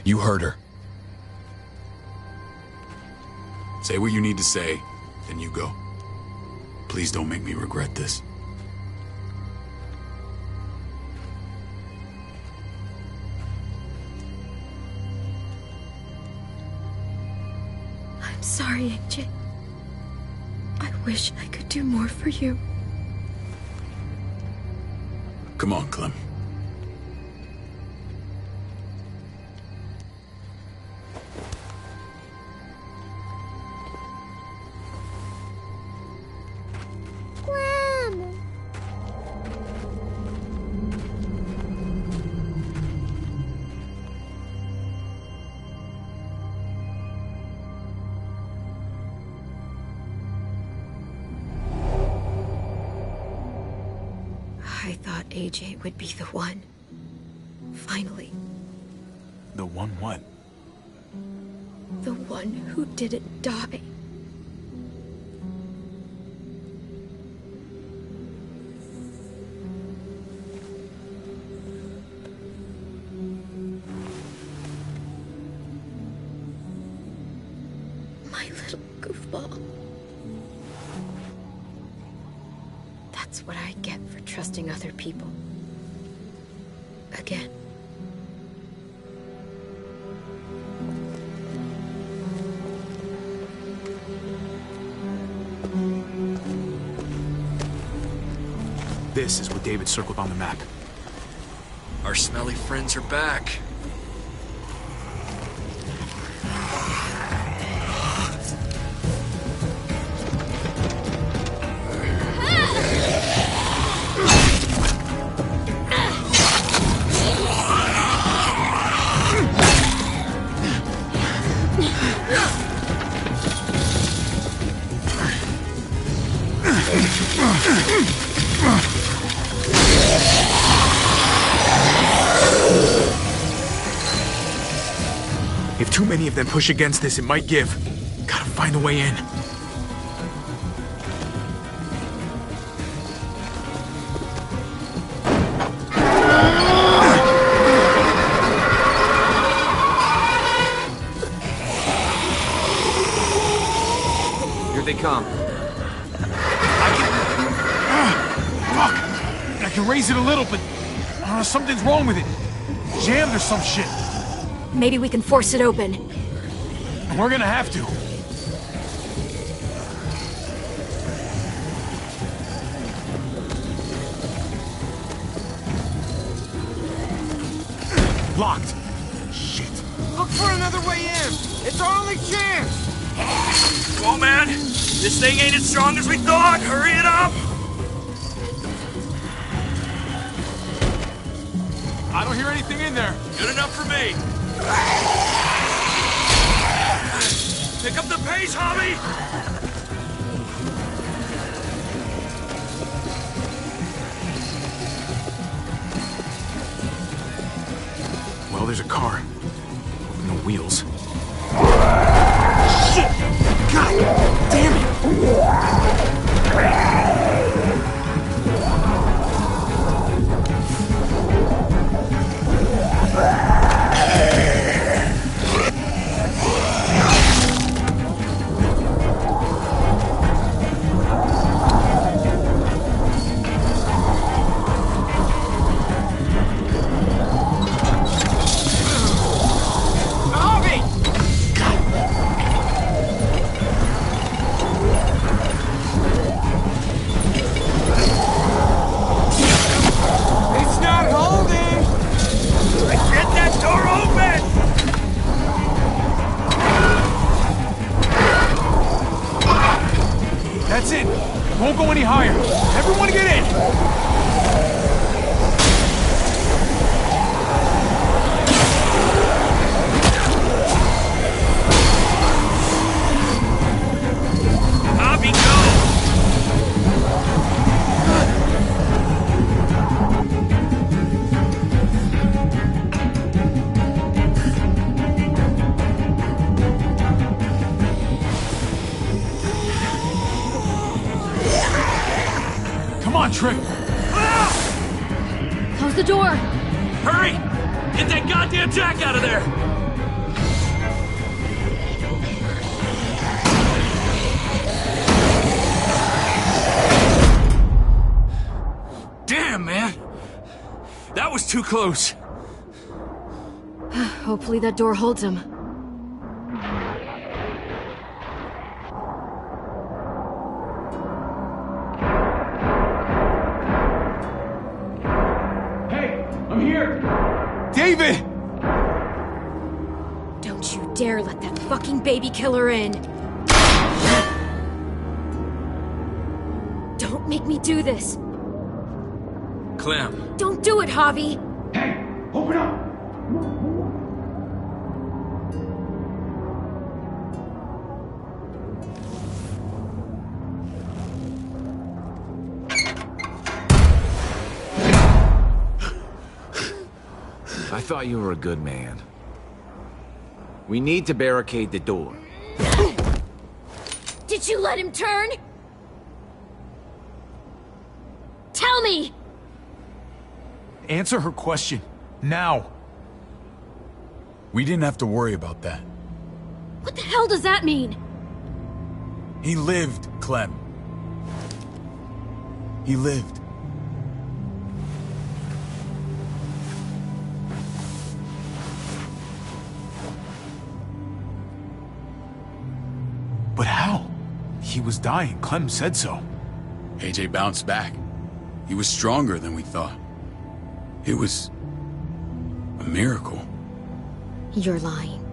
You heard her. Say what you need to say, then you go. Please don't make me regret this. I'm sorry, AJ. I wish I could do more for you. Come on, Clem. I thought AJ would be the one. Finally. The one what? The one who didn't die. My little goofball. That's what I get for trusting other people. Again. This is what David circled on the map. Our smelly friends are back. If too many of them push against this, it might give. Gotta find a way in. Here they come. Fuck! I can raise it a little, but something's wrong with it. Jammed or some shit. Maybe we can force it open. We're gonna have to. Locked. Shit. Look for another way in. It's our only chance. Come on, man. This thing ain't as strong as we thought. Hurry it up. I don't hear anything in there. Good enough for me. Pick up the pace, Hobby! Well, there's a car. No wheels. Shit! God damn it! That's it. It won't go any higher. Everyone get in! Bobby, go! Come on, Trick! Close the door! Hurry! Get that goddamn Jack out of there! Damn, man! That was too close. Hopefully that door holds him. Hey, I'm here! David! Don't you dare let that fucking baby killer in! Don't make me do this! Clem. Don't do it, Javi! Hey, open up! I thought you were a good man. We need to barricade the door. Did you let him turn? Tell me! Answer her question. Now. We didn't have to worry about that. What the hell does that mean? He lived, Clem. He lived. But how? He was dying. Clem said so. AJ bounced back. He was stronger than we thought. It was a miracle. You're lying.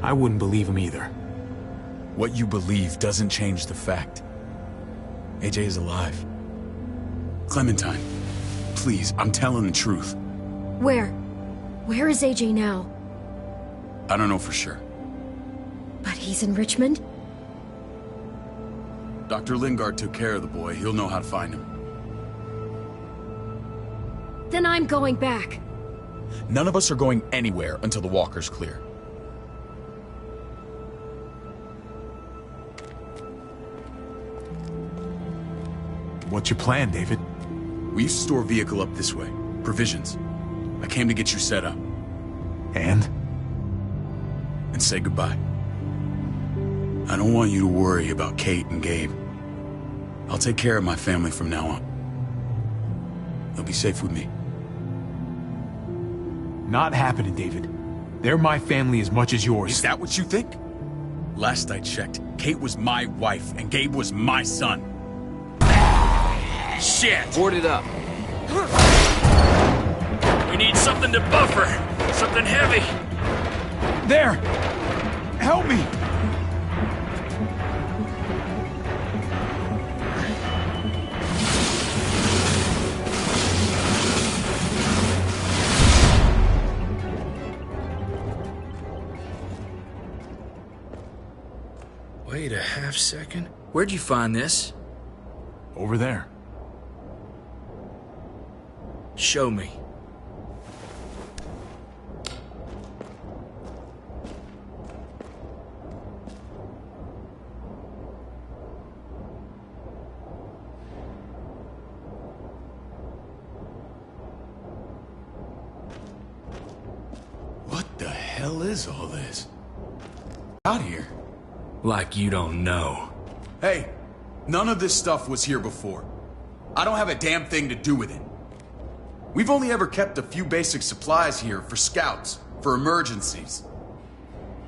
I wouldn't believe him either. What you believe doesn't change the fact. AJ is alive. Clementine, please, I'm telling the truth. Where? Where is AJ now? I don't know for sure. But he's in Richmond? Dr. Lingard took care of the boy. He'll know how to find him. Then I'm going back. None of us are going anywhere until the walker's clear. What's your plan, David? We used to store a vehicle up this way. Provisions. I came to get you set up. And? And say goodbye. I don't want you to worry about Kate and Gabe. I'll take care of my family from now on. They'll be safe with me. Not happening, David. They're my family as much as yours. Is that what you think? Last I checked, Kate was my wife and Gabe was my son. Shit! Board it up. We need something to buffer. Something heavy. There! Help me! Wait a half second. Where'd you find this? Over there. Show me. What the hell is all this? Out here. Like you don't know. Hey, none of this stuff was here before. I don't have a damn thing to do with it. We've only ever kept a few basic supplies here for scouts, for emergencies.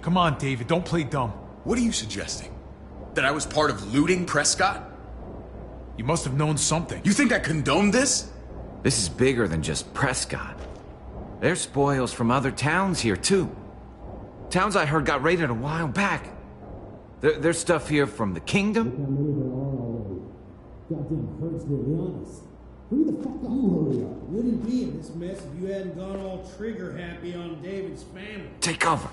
Come on, David, don't play dumb. What are you suggesting? That I was part of looting Prescott? You must have known something. You think I condoned this? This is bigger than just Prescott. There's spoils from other towns here, too. Towns I heard got raided a while back. There's stuff here from the kingdom. Goddamn hurts to be honest. Who the fuck are you hurry up? Wouldn't be in this mess if you hadn't gone all trigger happy on David's family. Take cover.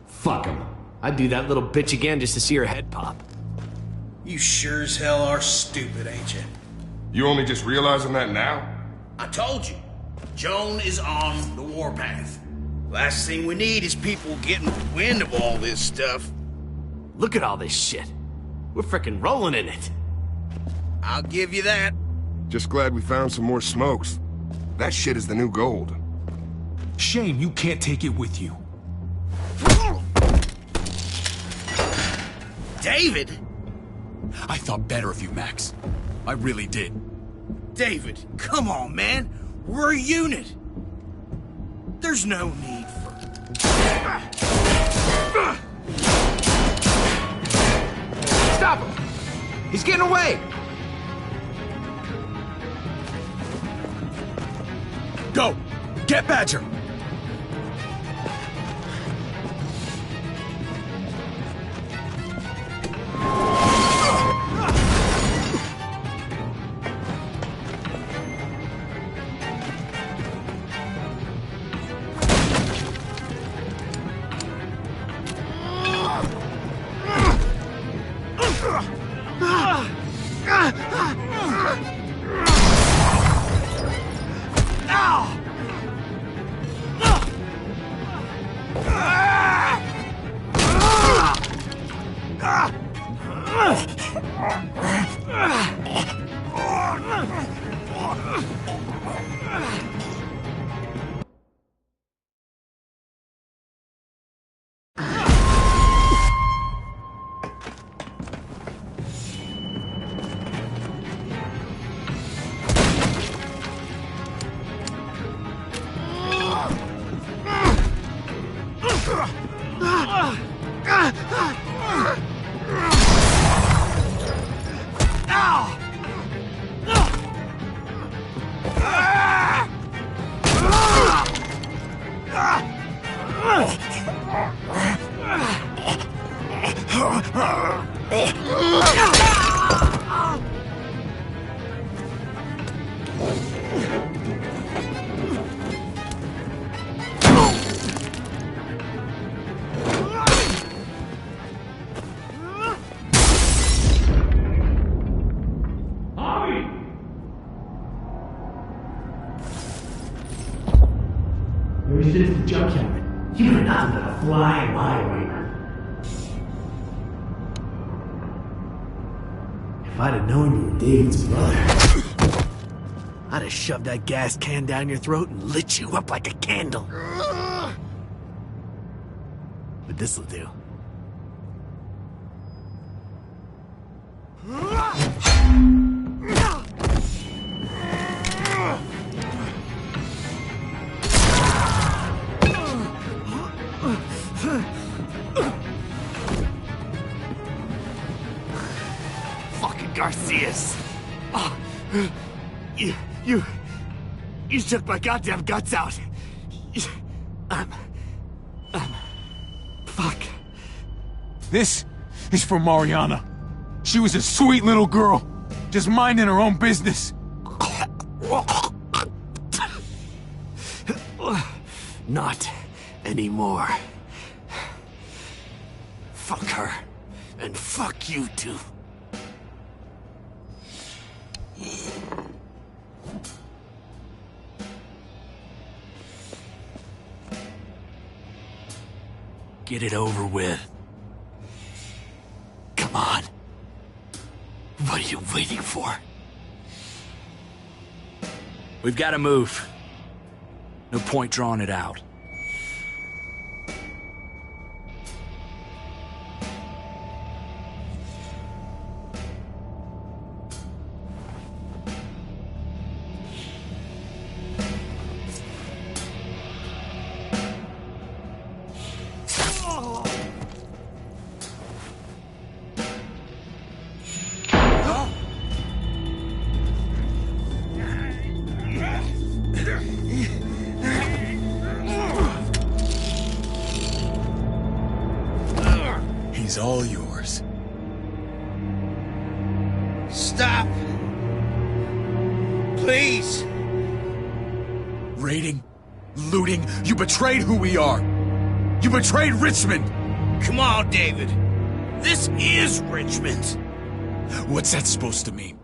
Fuck him. I'd do that little bitch again just to see her head pop. You sure as hell are stupid, ain't you? You only just realizing that now? I told you. Joan is on the warpath. Last thing we need is people getting wind of all this stuff. Look at all this shit. We're frickin' rolling in it. I'll give you that. Just glad we found some more smokes. That shit is the new gold. Shame you can't take it with you. David? I thought better of you, Max. I really did. David, come on, man. We're a unit. There's no need for... Stop him! He's getting away! Go! Get Badger! There's just a junkyard. You are nothing but a fly in my ointment. If I'd have known you were David's brother, I'd have shoved that gas can down your throat and lit you up like a candle. But this'll do. Fucking Garcias. Oh, you took my goddamn guts out. Fuck. This is for Mariana. She was a sweet little girl, just minding her own business. Not anymore. Fuck her. And fuck you too. Get it over with. Come on. What are you waiting for? We've got to move. No point drawing it out. He's all yours. Stop. Please. Raiding, looting, you betrayed who we are. You betrayed Richmond. Come on, David. This is Richmond. What's that supposed to mean?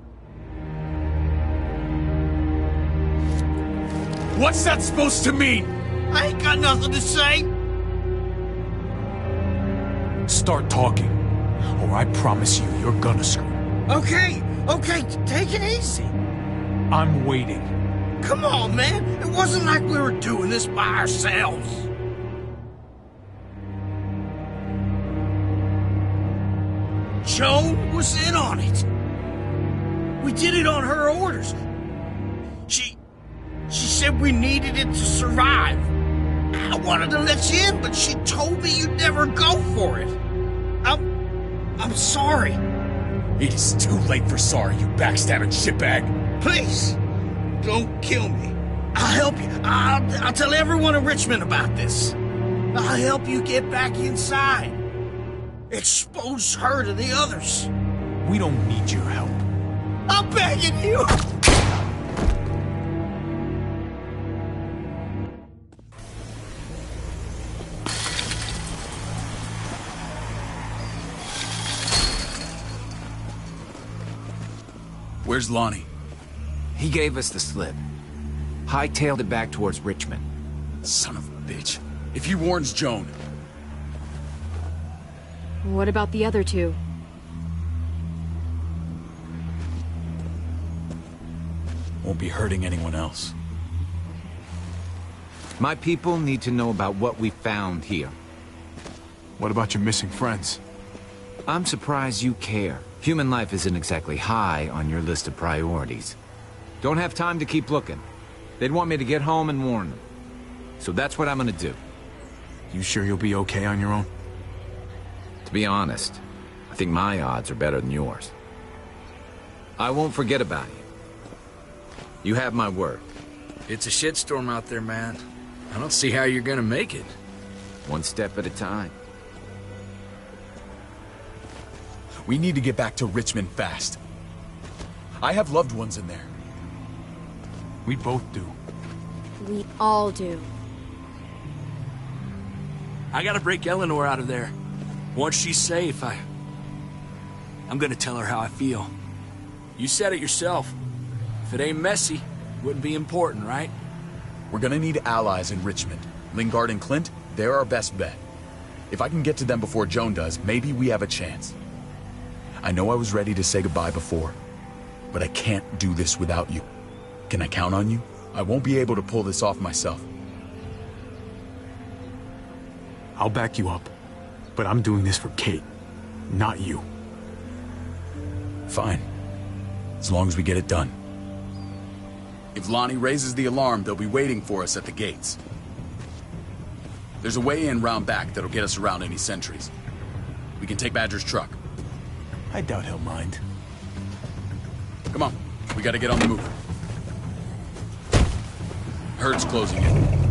What's that supposed to mean? I ain't got nothing to say. Start talking, or I promise you, you're gonna scream. Okay, take it easy. I'm waiting. Come on, man. It wasn't like we were doing this by ourselves. Joan was in on it. We did it on her orders. She said we needed it to survive. I wanted to let you in, but she told me you'd never go for it. I'm sorry. It is too late for sorry, you backstabbing shitbag. Please, don't kill me. I'll help you. I'll tell everyone in Richmond about this. I'll help you get back inside. Expose her to the others. We don't need your help. I'm begging you. Where's Lonnie? He gave us the slip. Hightailed it back towards Richmond. Son of a bitch. If he warns Joan... What about the other two? Won't be hurting anyone else. My people need to know about what we found here. What about your missing friends? I'm surprised you care. Human life isn't exactly high on your list of priorities. Don't have time to keep looking. They'd want me to get home and warn them. So that's what I'm gonna do. You sure you'll be okay on your own? To be honest, I think my odds are better than yours. I won't forget about you. You have my word. It's a shitstorm out there, man. I don't see how you're gonna make it. One step at a time. We need to get back to Richmond fast. I have loved ones in there. We both do. We all do. I gotta break Eleanor out of there. Once she's safe, I'm gonna tell her how I feel. You said it yourself. If it ain't messy, it wouldn't be important, right? We're gonna need allies in Richmond. Lingard and Clint, they're our best bet. If I can get to them before Joan does, maybe we have a chance. I know I was ready to say goodbye before, but I can't do this without you. Can I count on you? I won't be able to pull this off myself. I'll back you up, but I'm doing this for Kate, not you. Fine. As long as we get it done. If Lonnie raises the alarm, they'll be waiting for us at the gates. There's a way in round back that'll get us around any sentries. We can take Badger's truck. I doubt he'll mind. Come on, we gotta get on the move. Herd's closing in.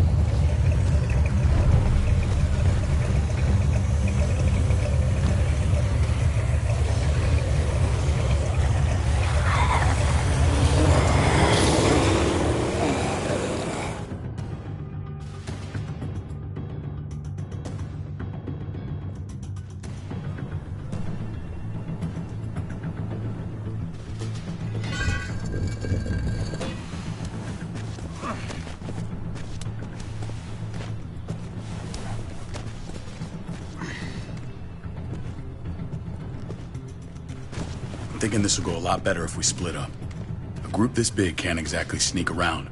I'm thinking this will go a lot better if we split up. A group this big can't exactly sneak around,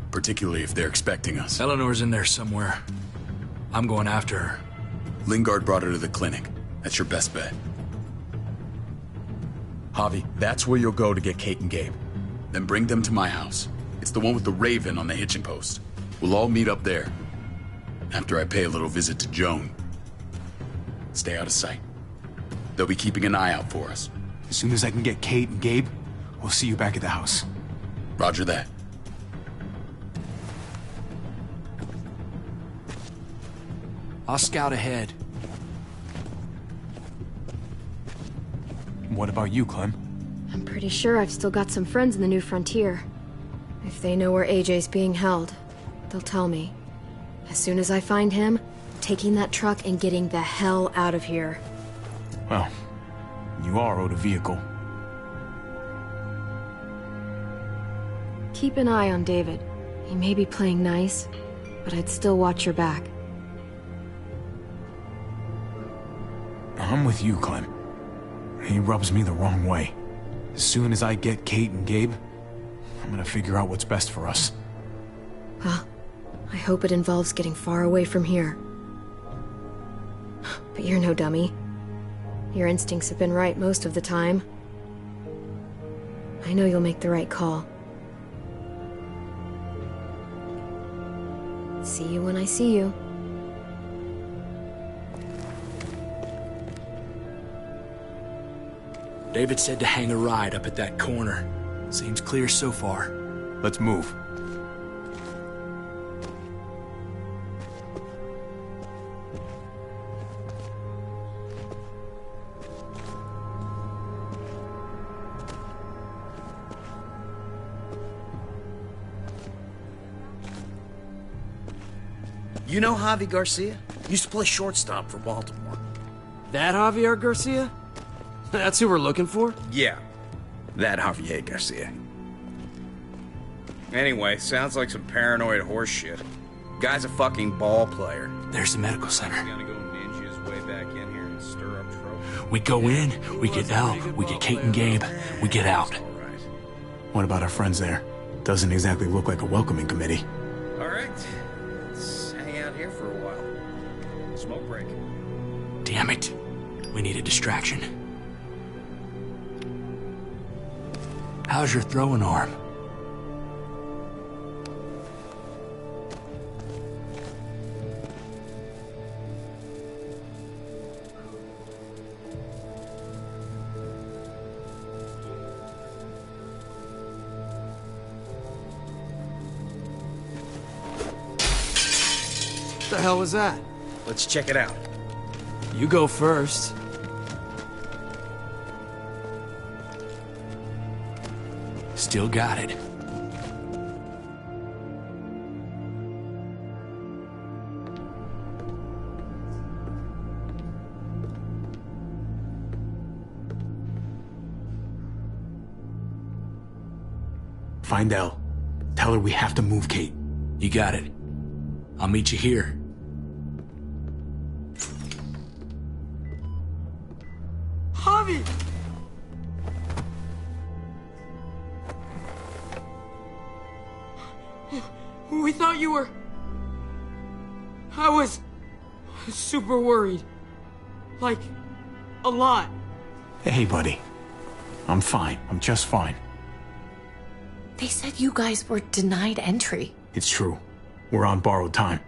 particularly if they're expecting us. Eleanor's in there somewhere. I'm going after her. Lingard brought her to the clinic. That's your best bet. Javi, that's where you'll go to get Kate and Gabe. Then bring them to my house. It's the one with the Raven on the hitching post. We'll all meet up there. After I pay a little visit to Joan. Stay out of sight. They'll be keeping an eye out for us. As soon as I can get Kate and Gabe, we'll see you back at the house. Roger that. I'll scout ahead. What about you, Clem? I'm pretty sure I've still got some friends in the New Frontier. If they know where AJ's being held, they'll tell me. As soon as I find him, taking that truck and getting the hell out of here. Well, you are owed a vehicle. Keep an eye on David. He may be playing nice, but I'd still watch your back. I'm with you, Clem. He rubs me the wrong way. As soon as I get Kate and Gabe, I'm gonna figure out what's best for us. Well, I hope it involves getting far away from here. But you're no dummy. Your instincts have been right most of the time. I know you'll make the right call. See you when I see you. David said to hang a ride up at that corner. Seems clear so far. Let's move. You know Javi Garcia? Used to play shortstop for Baltimore. That Javier Garcia? That's who we're looking for? Yeah, that Javier Garcia. Anyway, sounds like some paranoid horse shit. Guy's a fucking ball player. There's the medical center. He's gonna go ninja his way back in here and stir up trouble. We go in, we get Elle, we get Kate and Gabe, we get out. What about our friends there? Doesn't exactly look like a welcoming committee. All right, let's hang out here for a while. Smoke break. Damn it. We need a distraction. How's your throwing arm? What the hell was that? Let's check it out. You go first. Still got it. Find Elle. Tell her we have to move Kate. You got it. I'll meet you here. Javi! We thought you were... I was... super worried. Like, a lot. Hey, buddy. I'm fine. I'm just fine. They said you guys were denied entry. It's true. We're on borrowed time.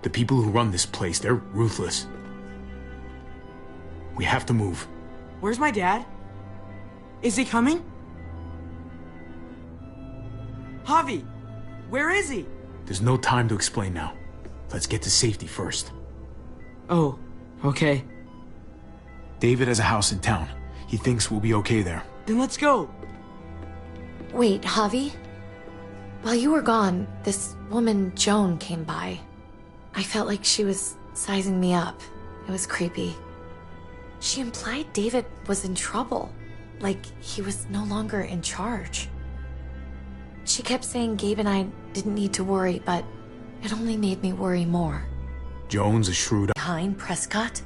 The people who run this place, they're ruthless. We have to move. Where's my dad? Is he coming? Javi, where is he? There's no time to explain now. Let's get to safety first. Oh, okay. David has a house in town. He thinks we'll be okay there. Then let's go. Wait, Javi? While you were gone, this woman, Joan, came by. I felt like she was sizing me up. It was creepy. She implied David was in trouble. Like he was no longer in charge. She kept saying Gabe and I didn't need to worry, but it only made me worry more. Joan's a shrewd... Behind Prescott?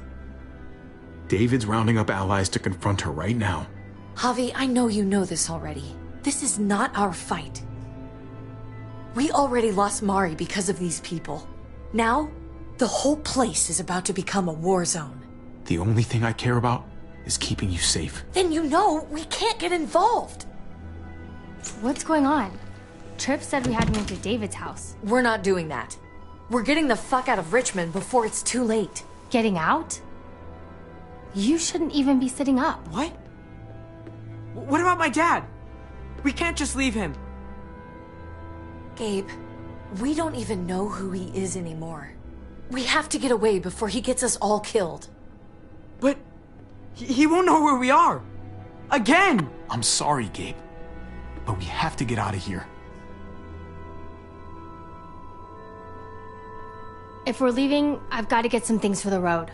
David's rounding up allies to confront her right now. Javi, I know you know this already. This is not our fight. We already lost Mari because of these people. Now, the whole place is about to become a war zone. The only thing I care about is keeping you safe. Then you know we can't get involved. What's going on? Tripp said we had to move to David's house. We're not doing that. We're getting the fuck out of Richmond before it's too late. Getting out? You shouldn't even be sitting up. What? What about my dad? We can't just leave him. Gabe, we don't even know who he is anymore. We have to get away before he gets us all killed. But he won't know where we are. Again! I'm sorry, Gabe. But we have to get out of here. If we're leaving, I've got to get some things for the road.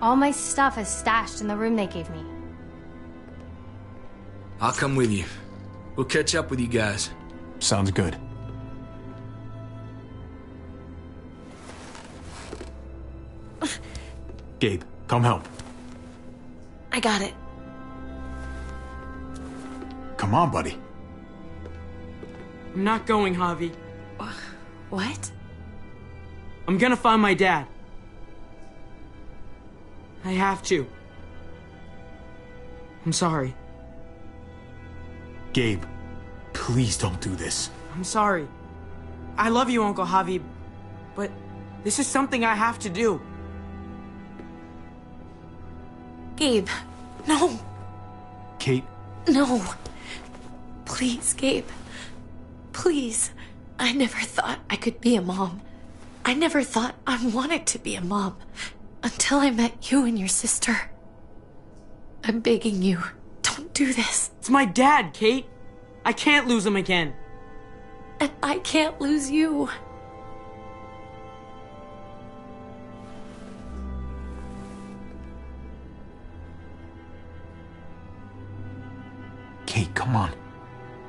All my stuff is stashed in the room they gave me. I'll come with you. We'll catch up with you guys. Sounds good. Gabe, come help. I got it. Come on, buddy. I'm not going, Javi. What? I'm gonna find my dad. I have to. I'm sorry. Gabe, please don't do this. I'm sorry. I love you, Uncle Javi, but this is something I have to do. Gabe, no. Kate? No. Please, Gabe. Please. I never thought I could be a mom. I never thought I wanted to be a mom until I met you and your sister. I'm begging you, don't do this. It's my dad, Kate. I can't lose him again. And I can't lose you. Kate, come on.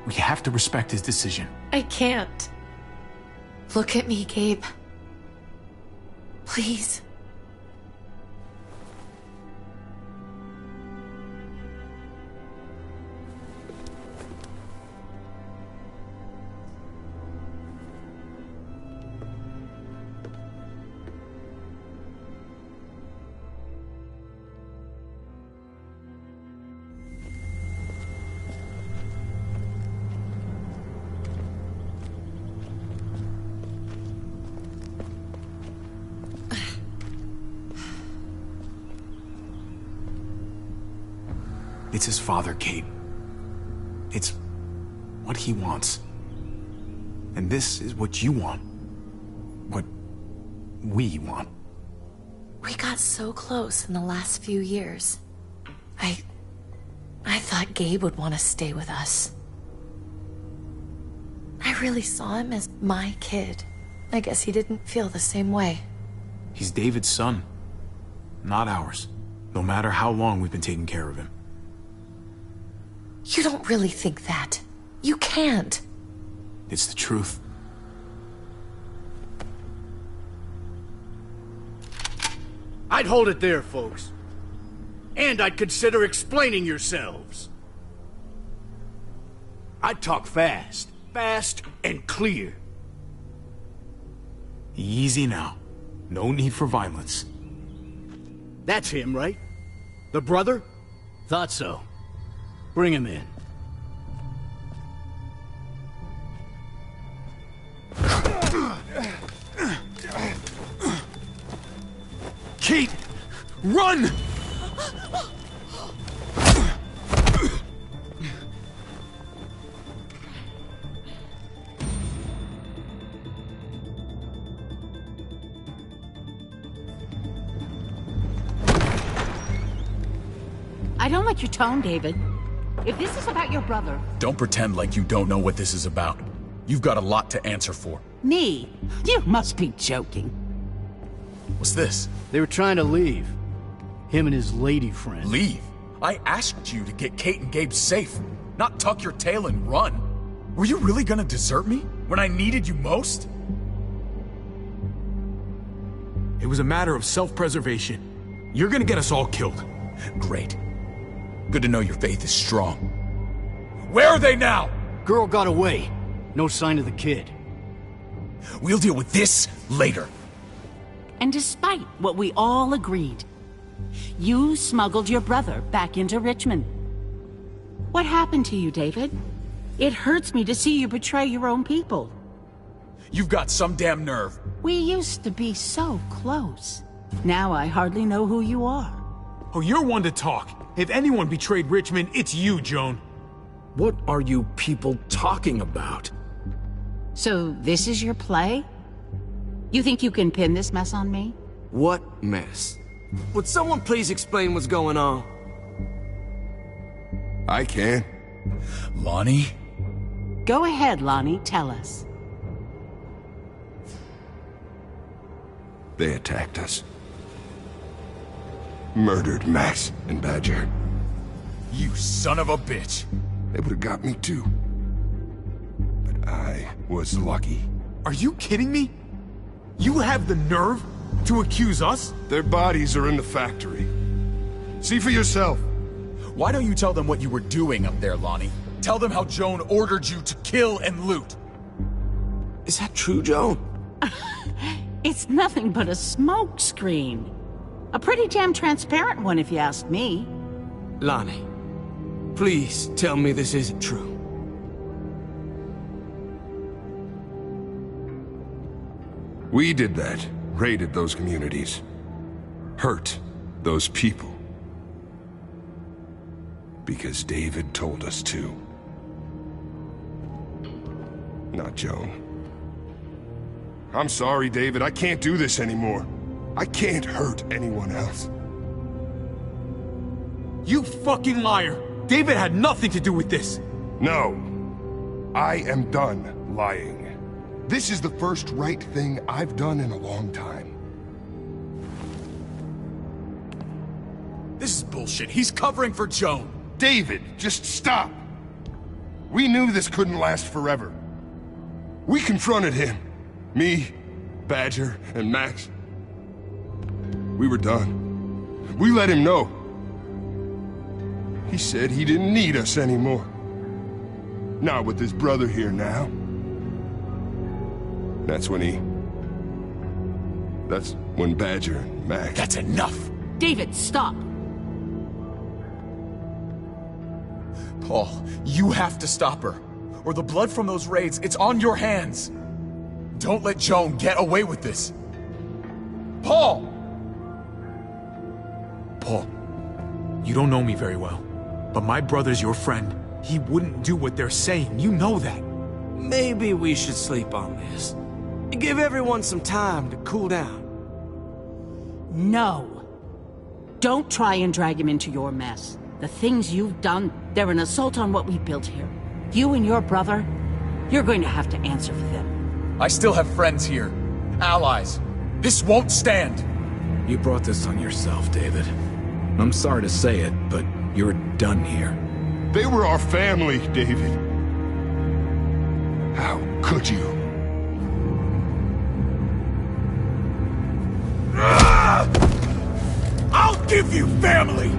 We have to respect his decision. I can't. Look at me, Gabe. Please. It's his father, Kate. It's what he wants. And this is what you want. What we want. We got so close in the last few years. I thought Gabe would want to stay with us. I really saw him as my kid. I guess he didn't feel the same way. He's David's son, not ours. No matter how long we've been taking care of him. You don't really think that. You can't. It's the truth. I'd hold it there, folks. And I'd consider explaining yourselves. I'd talk fast. Fast and clear. Easy now. No need for violence. That's him, right? The brother? Thought so. Bring him in. Kate! Run! I don't like your tone, David. If this is about your brother... Don't pretend like you don't know what this is about. You've got a lot to answer for. Me? You must be joking. What's this? They were trying to leave. Him and his lady friend. Leave? I asked you to get Kate and Gabe safe, not tuck your tail and run. Were you really gonna desert me when I needed you most? It was a matter of self-preservation. You're gonna get us all killed. Great. Good to know your faith is strong. Where are they now? Girl got away. No sign of the kid. We'll deal with this later. And despite what we all agreed, you smuggled your brother back into Richmond. What happened to you, David? It hurts me to see you betray your own people. You've got some damn nerve. We used to be so close. Now I hardly know who you are. Oh, you're one to talk. If anyone betrayed Richmond, it's you, Joan. What are you people talking about? So this is your play? You think you can pin this mess on me? What mess? Would someone please explain what's going on? I can. Lonnie? Go ahead, Lonnie. Tell us. They attacked us. Murdered Max and Badger. You son of a bitch. They would have got me too. But I was lucky. Are you kidding me? You have the nerve to accuse us? Their bodies are in the factory. See for yourself. Why don't you tell them what you were doing up there, Lonnie? Tell them how Joan ordered you to kill and loot. Is that true, Joan? It's nothing but a smokescreen. A pretty damn transparent one, if you ask me. Lonnie, please tell me this isn't true. We did that. Raided those communities. Hurt those people. Because David told us to. Not Joan. I'm sorry, David. I can't do this anymore. I can't hurt anyone else. You fucking liar! David had nothing to do with this! No. I am done lying. This is the first right thing I've done in a long time. This is bullshit. He's covering for Joan. David, just stop. We knew this couldn't last forever. We confronted him. Me, Badger, and Max. We were done. We let him know. He said he didn't need us anymore. Not with his brother here now. That's when Badger and Max... That's enough! David, stop! Paul, you have to stop her. Or the blood from those raids, it's on your hands. Don't let Joan get away with this. Paul! Paul, you don't know me very well, but my brother's your friend. He wouldn't do what they're saying. You know that. Maybe we should sleep on this. Give everyone some time to cool down. No. Don't try and drag him into your mess. The things you've done, they're an assault on what we built here. You and your brother, you're going to have to answer for them. I still have friends here. Allies. This won't stand. You brought this on yourself, David. I'm sorry to say it, but you're done here. They were our family, David. How could you? I'll give you family!